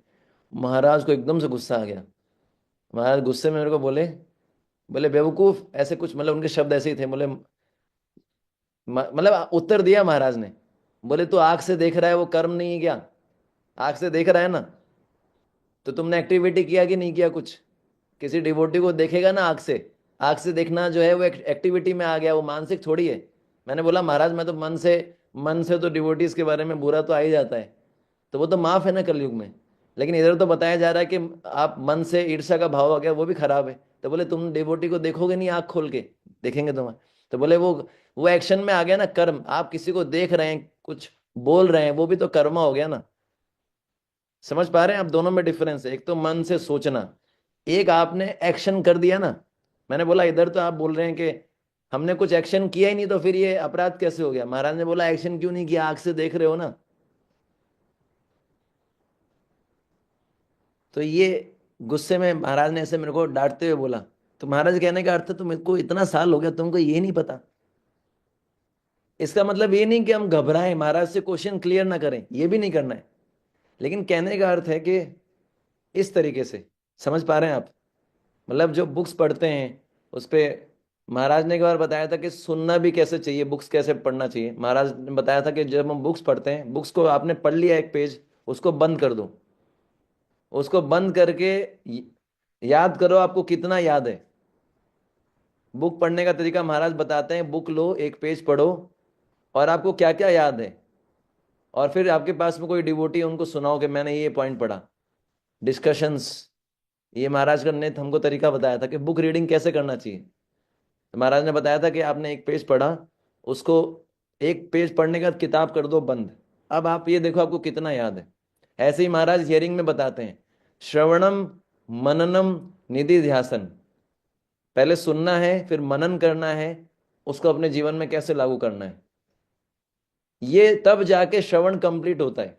महाराज को एकदम से गुस्सा आ गया। महाराज गुस्से में मेरे को बोले, बोले बेवकूफ, ऐसे कुछ, मतलब उनके शब्द ऐसे ही थे। बोले मतलब उत्तर दिया महाराज ने, बोले तू आंख से देख रहा है वो कर्म नहीं है क्या? आंख से देख रहा है ना, तो तुमने एक्टिविटी किया कि नहीं किया कुछ? किसी डिवोटी को देखेगा ना आंख से, आंख से देखना जो है वो एक्टिविटी में आ गया, वो मानसिक थोड़ी है। मैंने बोला महाराज मैं तो मन से तो डिवोटीज के बारे में बुरा तो आ ही जाता है, तो वो तो माफ है ना कलयुग में। लेकिन इधर तो बताया जा रहा है कि आप मन से ईर्ष्या का भाव आ गया, वो भी खराब है। तो बोले तुम डिवोटी को देखोगे नहीं आंख खोल के, देखेंगे तुम्हें? तो बोले वो एक्शन में आ गया ना, कर्म। आप किसी को देख रहे हैं, कुछ बोल रहे हैं, वो भी तो कर्म हो गया ना। समझ पा रहे हैं आप? दोनों में डिफरेंस है, एक तो मन से सोचना, एक आपने एक्शन कर दिया ना। मैंने बोला इधर तो आप बोल रहे हैं कि हमने कुछ एक्शन किया ही नहीं, तो फिर ये अपराध कैसे हो गया? महाराज ने बोला एक्शन क्यों नहीं किया, आंख से देख रहे हो ना। तो ये गुस्से में महाराज ने ऐसे मेरे को डांटते हुए बोला। तो महाराज कहने का अर्थ, तुम को इतना साल हो गया तुमको ये नहीं पता? इसका मतलब ये नहीं कि हम घबराएं, महाराज से क्वेश्चन क्लियर ना करें, ये भी नहीं करना है। लेकिन कहने का अर्थ है कि इस तरीके से, समझ पा रहे हैं आप? मतलब जो बुक्स पढ़ते हैं उस पे महाराज ने एक बार बताया था कि सुनना भी कैसे चाहिए, बुक्स कैसे पढ़ना चाहिए। महाराज ने बताया था कि जब हम बुक्स पढ़ते हैं, बुक्स को आपने पढ़ लिया एक पेज, उसको बंद कर दो। उसको बंद करके याद करो आपको कितना याद है। बुक पढ़ने का तरीका महाराज बताते हैं, बुक लो, एक पेज पढ़ो, और आपको क्या क्या याद है। और फिर आपके पास में कोई डिवोटी है, उनको सुनाओ कि मैंने ये पॉइंट पढ़ा। डिस्कशंस, ये महाराज ने हमको तरीका बताया था कि बुक रीडिंग कैसे करना चाहिए। तो महाराज ने बताया था कि आपने एक पेज पढ़ा, उसको एक पेज पढ़ने के बाद किताब कर दो बंद। अब आप ये देखो आपको कितना याद है। ऐसे ही महाराज हियरिंग में बताते हैं, श्रवणम मननम निधि ध्यासन। पहले सुनना है, फिर मनन करना है, उसको अपने जीवन में कैसे लागू करना है। ये तब जाके श्रवण कंप्लीट होता है।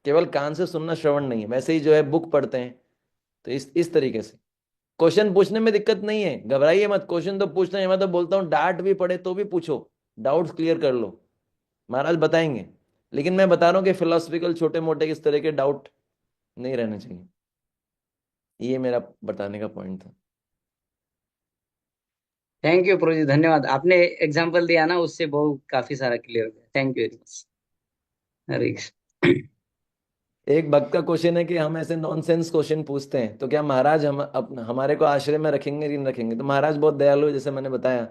केवल कान से सुनना श्रवण नहीं है। वैसे ही जो है बुक पढ़ते हैं, तो इस तरीके से क्वेश्चन पूछने में दिक्कत नहीं है, घबराइए मत। क्वेश्चन तो पूछना है, मैं तो बोलता हूँ डांट भी पड़े तो भी पूछो, डाउट्स क्लियर कर लो, महाराज बताएंगे। लेकिन मैं बता रहा हूँ कि फिलोसफिकल छोटे मोटे इस तरह के डाउट नहीं रहने चाहिए। ये मेरा बताने का पॉइंट था। थैंक यू प्रोजी, धन्यवाद। आपने एग्जांपल दिया ना, उससे बहुत काफी सारा क्लियर हो गया। Thank you very much. Hare Krishna. एक भक्त का क्वेश्चन है कि हम ऐसे नॉनसेंस क्वेश्चन पूछते हैं, तो क्या महाराज हमारे को आश्रय में रखेंगे कि नहीं रखेंगे? तो महाराज बहुत दयालु है, जैसे मैंने बताया।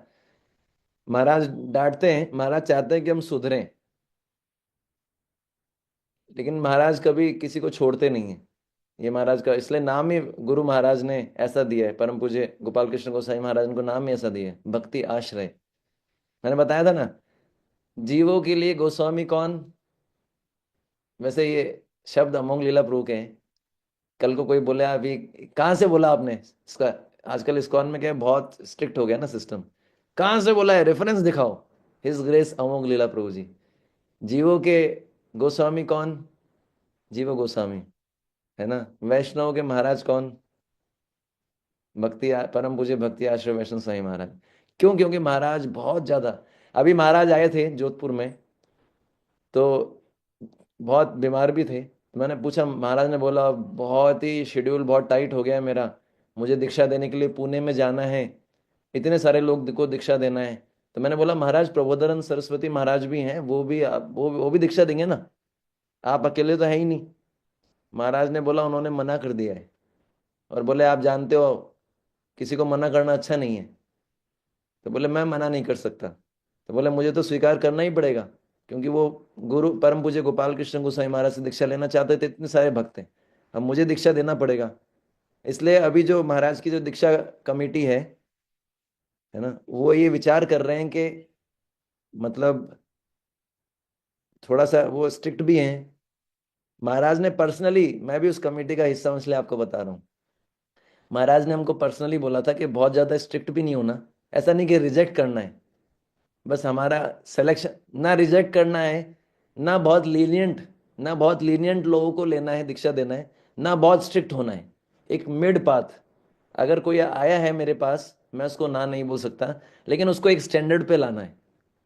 महाराज डांटते हैं, महाराज चाहते हैं कि हम सुधरें, लेकिन महाराज कभी किसी को छोड़ते नहीं है। ये महाराज का इसलिए नाम ही गुरु महाराज ने ऐसा दिया है, परम पूज्य गोपाल कृष्ण गोसाई महाराज ने नाम ही ऐसा दिया है, भक्ति आश्रय। मैंने बताया था ना, जीवों के लिए गोस्वामी कौन? वैसे ये शब्द अमोघ लीला प्रभु के हैं। कल को कोई बोले अभी कहाँ से बोला आपने इसका? आजकल इस्कॉन में क्या है, बहुत स्ट्रिक्ट हो गया ना सिस्टम। कहाँ से बोला है, रेफरेंस दिखाओ। हिज ग्रेस अमोघ लीला प्रभु जी। जीवों के गोस्वामी कौन? जीव गोस्वामी, है ना। वैष्णव के महाराज कौन? परम पूज्य भक्ति आश्रय वैष्णव स्वामी महाराज। क्यों? क्योंकि महाराज बहुत ज्यादा, अभी महाराज आए थे जोधपुर में, तो बहुत बीमार भी थे। तो मैंने पूछा, महाराज ने बोला बहुत ही शेड्यूल बहुत टाइट हो गया है मेरा, मुझे दीक्षा देने के लिए पुणे में जाना है, इतने सारे लोग को दीक्षा देना है। तो मैंने बोला महाराज प्रबोधन सरस्वती महाराज भी हैं, वो भी दीक्षा देंगे ना, आप अकेले तो है ही नहीं। महाराज ने बोला उन्होंने मना कर दिया है, और बोले आप जानते हो किसी को मना करना अच्छा नहीं है। तो बोले मैं मना नहीं कर सकता। तो बोले मुझे तो स्वीकार करना ही पड़ेगा, क्योंकि वो गुरु परम पूज्य गोपाल कृष्ण गोसाई महाराज से दीक्षा लेना चाहते थे, इतने सारे भक्त हैं, अब मुझे दीक्षा देना पड़ेगा। इसलिए अभी जो महाराज की जो दीक्षा कमेटी है ना, वो ये विचार कर रहे हैं कि मतलब थोड़ा सा वो स्ट्रिक्ट भी हैं। महाराज ने पर्सनली, मैं भी उस कमेटी का हिस्सा हूं इसलिए आपको बता रहा हूँ, महाराज ने हमको पर्सनली बोला था कि बहुत ज्यादा स्ट्रिक्ट भी नहीं होना, ऐसा नहीं कि रिजेक्ट करना है, बस हमारा सिलेक्शन ना रिजेक्ट करना है, ना बहुत लीनियंट, ना बहुत लीनियंट लोगों को लेना है, दीक्षा देना है, ना बहुत स्ट्रिक्ट होना है, एक मिड पाथ। अगर कोई आया है मेरे पास, मैं उसको ना नहीं बोल सकता, लेकिन उसको एक स्टैंडर्ड पे लाना है,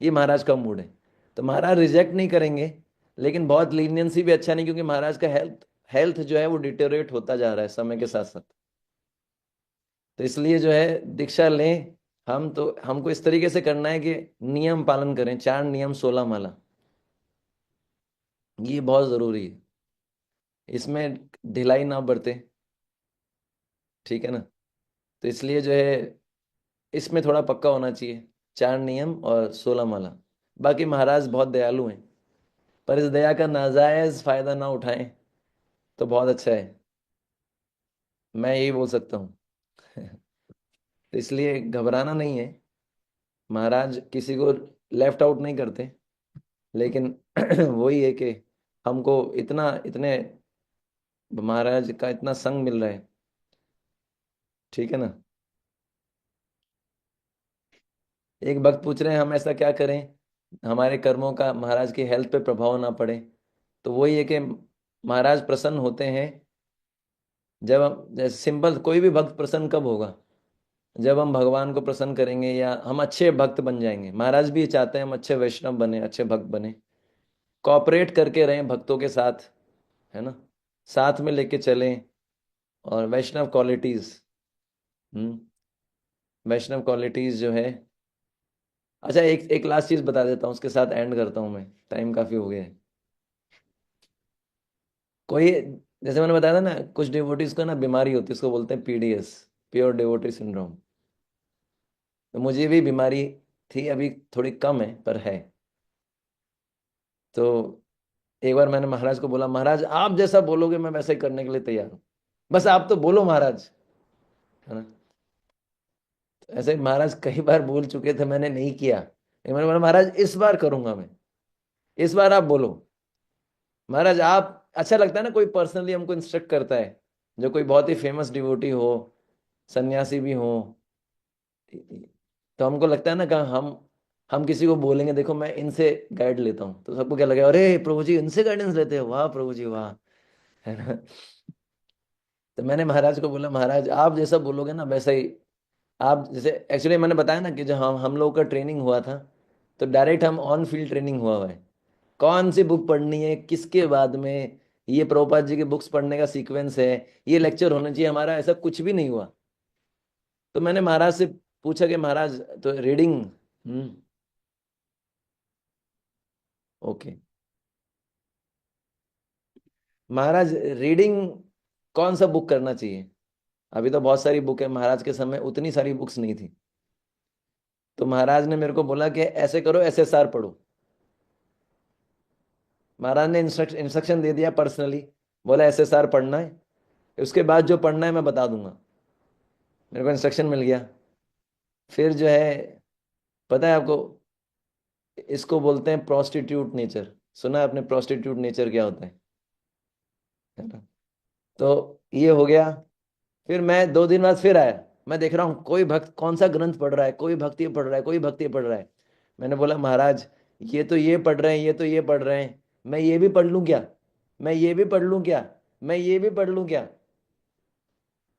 ये महाराज का मूड है। तो महाराज रिजेक्ट नहीं करेंगे, लेकिन बहुत लीनियंसी भी अच्छा नहीं, क्योंकि महाराज का हेल्थ हेल्थ जो है वो डिटेरियोरेट होता जा रहा है समय के साथ साथ। तो इसलिए जो है दीक्षा लें हम, तो हमको इस तरीके से करना है कि नियम पालन करें, 4 नियम 16 माला, ये बहुत जरूरी है, इसमें ढिलाई ना बरते, ठीक है ना। तो इसलिए जो है इसमें थोड़ा पक्का होना चाहिए, 4 नियम और 16 माला। बाकी महाराज बहुत दयालु हैं, पर इस दया का नाजायज फायदा ना उठाएं तो बहुत अच्छा है, मैं यही बोल सकता हूँ। तो इसलिए घबराना नहीं है, महाराज किसी को लेफ्ट आउट नहीं करते, लेकिन वही है कि हमको इतना इतने महाराज का इतना संग मिल रहा है, ठीक है ना। एक भक्त पूछ रहे हैं हम ऐसा क्या करें हमारे कर्मों का महाराज की हेल्थ पे प्रभाव ना पड़े। तो वही है कि महाराज प्रसन्न होते हैं जब हम, जैसे सिंपल, कोई भी भक्त प्रसन्न कब होगा, जब हम भगवान को प्रसन्न करेंगे या हम अच्छे भक्त बन जाएंगे। महाराज भी चाहते हैं हम अच्छे वैष्णव बने, अच्छे भक्त बने, कॉपरेट करके रहें भक्तों के साथ, है ना, साथ में लेके चलें। और वैष्णव क्वालिटीज, हम्म वैष्णव क्वालिटीज जो है। अच्छा, एक एक लास्ट चीज बता देता हूँ, उसके साथ एंड करता हूँ मैं, टाइम काफी हो गया है। कोई, जैसे मैंने बताया था ना, कुछ डिवोटीज को ना बीमारी होती है, उसको बोलते हैं पीडीएस, प्योर डिवोटी सिंड्रोम। तो मुझे भी बीमारी थी, अभी थोड़ी कम है पर है। तो एक बार मैंने महाराज को बोला, महाराज आप जैसा बोलोगे मैं वैसा ही करने के लिए तैयार हूँ, बस आप तो बोलो महाराज, है ना। तो ऐसे महाराज कई बार बोल चुके थे, मैंने नहीं किया, लेकिन मैंने बोला महाराज इस बार करूंगा मैं, इस बार आप बोलो। महाराज आप, अच्छा लगता है ना कोई पर्सनली हमको इंस्ट्रक्ट करता है, जो कोई बहुत ही फेमस डिवोटी हो, सन्यासी भी हो, तो हमको लगता है ना कि हम किसी को बोलेंगे देखो मैं इनसे गाइड लेता हूँ, तो सबको क्या लगेगा, अरे प्रभु जी इनसे गाइडेंस लेते हो, वाह प्रभु जी वाह, है ना। तो मैंने महाराज को बोला, महाराज आप जैसा बोलोगे ना वैसा ही, आप जैसे, एक्चुअली मैंने बताया ना कि जो हम लोगों का ट्रेनिंग हुआ था, तो डायरेक्ट हम ऑन फील्ड ट्रेनिंग हुआ है, कौन सी बुक पढ़नी है किसके बाद में, ये प्रभुपाद जी की बुक्स पढ़ने का सीक्वेंस है, ये लेक्चर होना चाहिए हमारा, ऐसा कुछ भी नहीं हुआ। तो मैंने महाराज से पूछा कि महाराज तो रीडिंग, ओके महाराज, रीडिंग कौन सा बुक करना चाहिए। अभी तो बहुत सारी बुक है, महाराज के समय उतनी सारी बुक्स नहीं थी। तो महाराज ने मेरे को बोला कि ऐसे करो, एसएसआर पढ़ो। महाराज ने इंस्ट्रक्शन दे दिया पर्सनली, बोला एसएसआर पढ़ना है, उसके बाद जो पढ़ना है मैं बता दूंगा। मेरे को इंस्ट्रक्शन मिल गया। फिर जो है, पता है आपको, इसको बोलते हैं प्रोस्टिट्यूट नेचर, सुना है आपने प्रोस्टिट्यूट नेचर क्या होता है ना। तो ये हो गया। फिर मैं 2 दिन बाद फिर आया, मैं देख रहा हूँ कोई भक्त कौन सा ग्रंथ पढ़ रहा है, कोई भक्त ये पढ़ रहा है, कोई भक्त ये पढ़ रहा है। मैंने बोला महाराज ये तो ये पढ़ रहे हैं, ये तो ये पढ़ रहे हैं, मैं ये भी पढ़ लूँ क्या, मैं ये भी पढ़ लूँ क्या, मैं ये भी पढ़ लूँ क्या।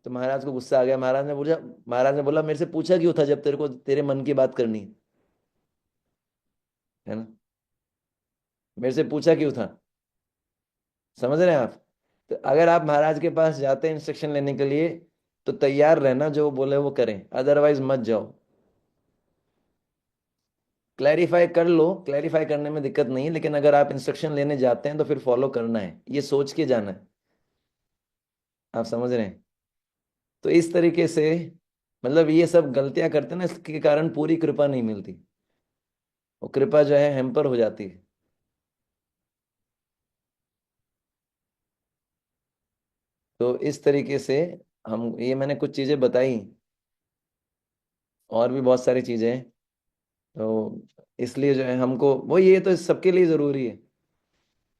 तो महाराज को गुस्सा आ गया, महाराज ने बोला मेरे से पूछा क्यों था जब तेरे को तेरे मन की बात करनी है ना, मेरे से पूछा क्यों था। समझ रहे हैं आप। तो अगर आप महाराज के पास जाते हैं इंस्ट्रक्शन लेने के लिए, तो तैयार रहना, जो वो बोले वो करें, अदरवाइज मत जाओ। क्लैरिफाई कर लो, क्लैरिफाई करने में दिक्कत नहीं है, लेकिन अगर आप इंस्ट्रक्शन लेने जाते हैं तो फिर फॉलो करना है, ये सोच के जाना है। आप समझ रहे हैं। तो इस तरीके से, मतलब ये सब गलतियां करते हैं ना, इसके कारण पूरी कृपा नहीं मिलती, वो कृपा जो है हैम्पर हो जाती है। तो इस तरीके से हम ये मैंने कुछ चीज़ें बताई, और भी बहुत सारी चीज़ें हैं। तो इसलिए जो है हमको वो, ये तो सबके लिए ज़रूरी है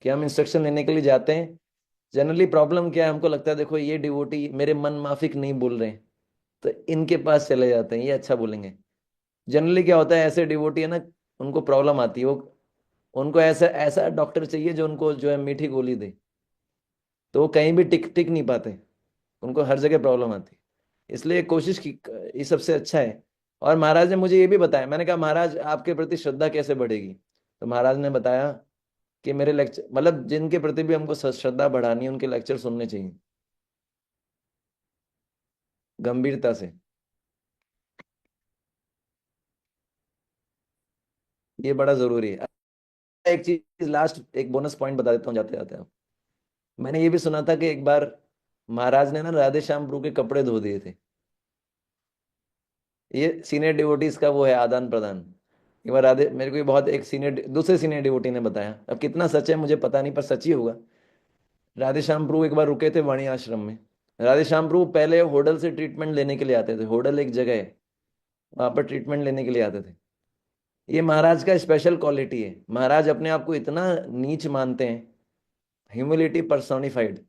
कि हम इंस्ट्रक्शन लेने के लिए जाते हैं। जनरली प्रॉब्लम क्या है, हमको लगता है देखो ये डिवोटी मेरे मन माफिक नहीं बोल रहे हैं, तो इनके पास चले जाते हैं, ये अच्छा बोलेंगे। जनरली क्या होता है, ऐसे डिवोटी है ना, उनको प्रॉब्लम आती है, वो उनको ऐसा ऐसा डॉक्टर चाहिए जो उनको जो है मीठी गोली दे, तो वो कहीं भी टिक टिक नहीं पाते, उनको हर जगह प्रॉब्लम आती है। इसलिए कोशिश की, ये सबसे अच्छा है। और महाराज ने मुझे ये भी बताया, मैंने कहा महाराज आपके प्रति श्रद्धा कैसे बढ़ेगी, तो महाराज ने बताया कि मेरे लेक्चर, मतलब जिनके प्रति भी हमको श्रद्धा बढ़ानी है उनके लेक्चर सुनने चाहिए गंभीरता से। ये बड़ा जरूरी है। एक चीज लास्ट, एक बोनस पॉइंट बता देता हूँ जाते जाते आप। मैंने ये भी सुना था कि एक बार महाराज ने ना राधे श्याम प्रभु के कपड़े धो दिए थे। ये सीनियर डिवोटीज का वो है आदान प्रदान। एक बार राधे, मेरे को ये बहुत एक सीनियर दूसरे सीनियर डिवोटी ने बताया, अब कितना सच है मुझे पता नहीं पर सच ही होगा। राधे श्याम प्रभु एक बार रुके थे वाणी आश्रम में। राधे श्याम प्रभु पहले होडल से ट्रीटमेंट लेने के लिए आते थे, होडल एक जगह है, वहां पर ट्रीटमेंट लेने के लिए आते थे। ये महाराज का स्पेशल क्वालिटी है, महाराज अपने आप को इतना नीच मानते हैं, ह्यूमिलिटी पर्सोनिफाइड।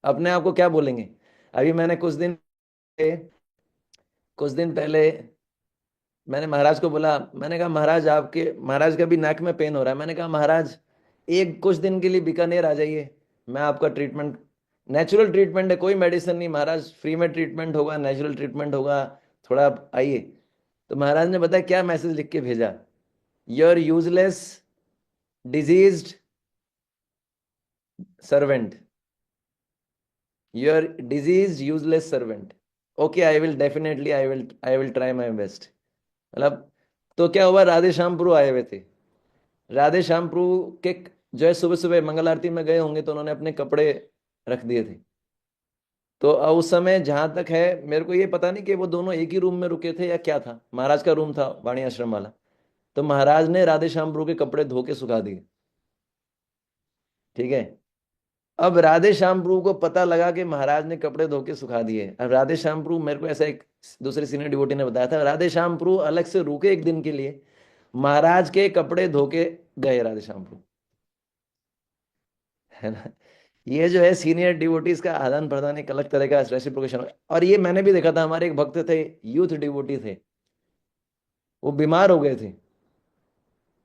अपने आप को क्या बोलेंगे। अभी मैंने कुछ दिन पहले मैंने महाराज को बोला, मैंने कहा महाराज आपके, महाराज का भी नाक में पेन हो रहा है, मैंने कहा महाराज एक कुछ दिन के लिए बीकानेर आ जाइए, मैं आपका ट्रीटमेंट, नेचुरल ट्रीटमेंट है, कोई मेडिसिन नहीं महाराज, फ्री में ट्रीटमेंट होगा, नेचुरल ट्रीटमेंट होगा, थोड़ा आप आइए। तो महाराज ने बताया क्या मैसेज लिख के भेजा, your useless diseased servant, your disease useless servant. Okay I will definitely, I will try my best. मतलब, तो क्या हुआ, राधे श्याम प्रभु आए हुए थे। राधे श्याम प्रभु के जो है सुबह सुबह मंगल आरती में गए होंगे, तो उन्होंने अपने कपड़े रख दिए थे। तो उस समय जहां तक है मेरे को ये पता नहीं कि वो दोनों एक ही रूम में रुके थे या क्या था, महाराज का रूम था वाणी आश्रम वाला। तो महाराज ने राधे श्याम प्रभु के कपड़े धो के सुखा दिए। ठीक है। अब राधे श्याम प्रभु को पता लगा कि महाराज ने कपड़े धो के सुखा दिए। अब राधे श्याम प्रभु, मेरे को ऐसा एक दूसरे सीनियर डिवोटी ने बताया था, राधे श्याम प्रभु अलग से रुके एक दिन के लिए, महाराज के कपड़े धो के गए राधे श्याम प्रभु। है ना। ये जो है सीनियर डिवोटीज का आदान प्रदान एक अलग तरह का रेसिप्रोकेशन। और ये मैंने भी देखा था, हमारे एक भक्त थे, यूथ डिवोटी थे, वो बीमार हो गए थे,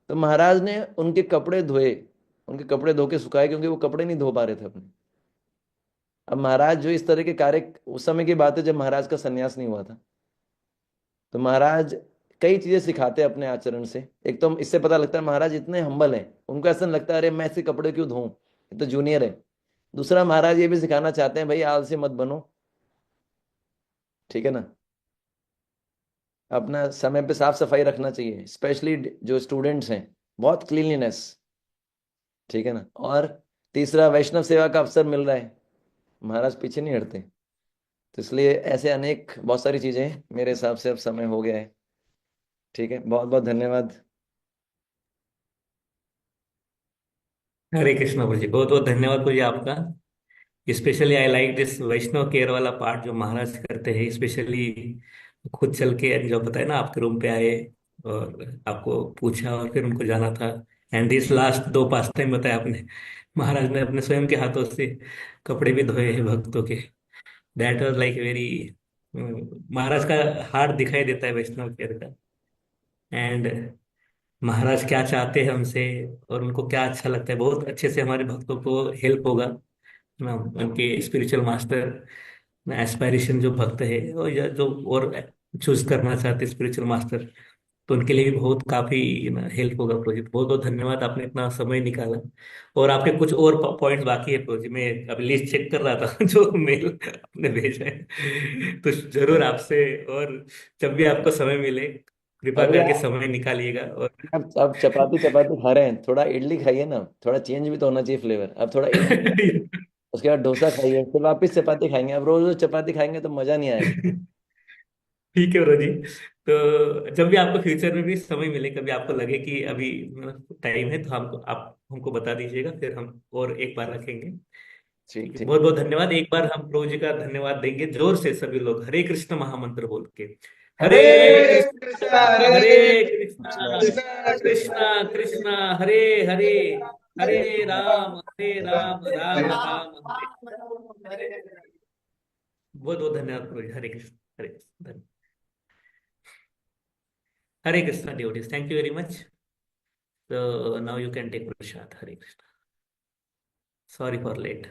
तो महाराज ने उनके कपड़े धोए, उनके कपड़े धो के सुखाए, क्योंकि वो कपड़े नहीं धो पा रहे थे अपने। अब महाराज जो इस तरह के कार्य, उस समय की बात है जब महाराज का संन्यास नहीं हुआ था, तो महाराज कई चीजें सिखाते हैं अपने आचरण से। एक तो इससे पता लगता है महाराज इतने हम्बल हैं, उनको ऐसा नहीं लगता अरे मैं ऐसे कपड़े क्यों धोऊं, ये तो जूनियर है। दूसरा, महाराज ये भी सिखाना चाहते हैं भाई आलसी मत बनो। ठीक है ना। अपना समय पे साफ सफाई रखना चाहिए, स्पेशली जो स्टूडेंट्स हैं, बहुत क्लीनलीनेस। ठीक है ना। और तीसरा, वैष्णव सेवा का अवसर मिल रहा है, महाराज पीछे नहीं हटते। तो इसलिए ऐसे अनेक बहुत सारी चीजें हैं। मेरे हिसाब से अब समय हो गया है। ठीक है, बहुत बहुत धन्यवाद। हरे कृष्णा प्रभु जी, बहुत बहुत धन्यवाद प्रभु जी आपका। Specially I like this Vaishnava care वाला पार्ट जो महाराज करते हैं, स्पेशली खुद चल के जो बताया ना, आपके रूम पे आए और आपको पूछा और फिर उनको जाना था। एंड दिस लास्ट दो पास टाइम बताया आपने, महाराज ने अपने स्वयं के हाथों से कपड़े भी धोए हैं भक्तों के। दैट वाज लाइक वेरी, महाराज का हार्ट दिखाई देता है वैष्णव केयर का। एंड महाराज क्या चाहते हैं हमसे और उनको क्या अच्छा लगता है, बहुत अच्छे से हमारे भक्तों को हेल्प होगा ना। उनके स्पिरिचुअल मास्टर एस्पायरेशन जो भक्त है और या जो और चूज करना चाहते स्पिरिचुअल मास्टर, तो उनके लिए भी बहुत काफी हेल्प होगा प्रोजेक्ट। बहुत बहुत धन्यवाद, आपने इतना समय निकाला। और आपके कुछ और पॉइंट्स बाकी है प्रोजेक्ट, मैं अभी लिस्ट चेक कर रहा था जो मेल आपने भेजा है, तो जरूर आपसे, और जब भी आपको समय मिले कृपा अरे करके समय निकालिएगा। और अब चपाती चपाती खा रहे हैं, थोड़ा इडली खाइए ना, थोड़ा चेंज भी तो होना चाहिए फ्लेवर। अब थोड़ा इडली, उसके बाद डोसा खाइए, फिर वापस चपाती खाएंगे। अब रोज रोज चपाती खाएंगे तो मजा नहीं आएगा। ठीक है ब्रो जी। तो जब भी आपको फ्यूचर में भी समय मिले, कभी आपको लगे कि अभी टाइम है, तो हमको आप हमको बता दीजिएगा, फिर हम और एक बार रखेंगे। ठीक ठीक। बहुत बहुत धन्यवाद। एक बार हम प्रभु जी का धन्यवाद देंगे जोर से सभी लोग, हरे कृष्ण महामंत्र बोल के। हरे हरे कृष्णा कृष्णा हरे हरे कृष्णा कृष्णा कृष्णा कृष्णा हरे हरे, हरे राम राम राम हरे। बहुत बहुत धन्यवाद प्रभु जी। Hare Krishna Hare Krishna Hare Krishna devotees, thank you very much. So now you can take prasad. Hare Krishna. Sorry for late.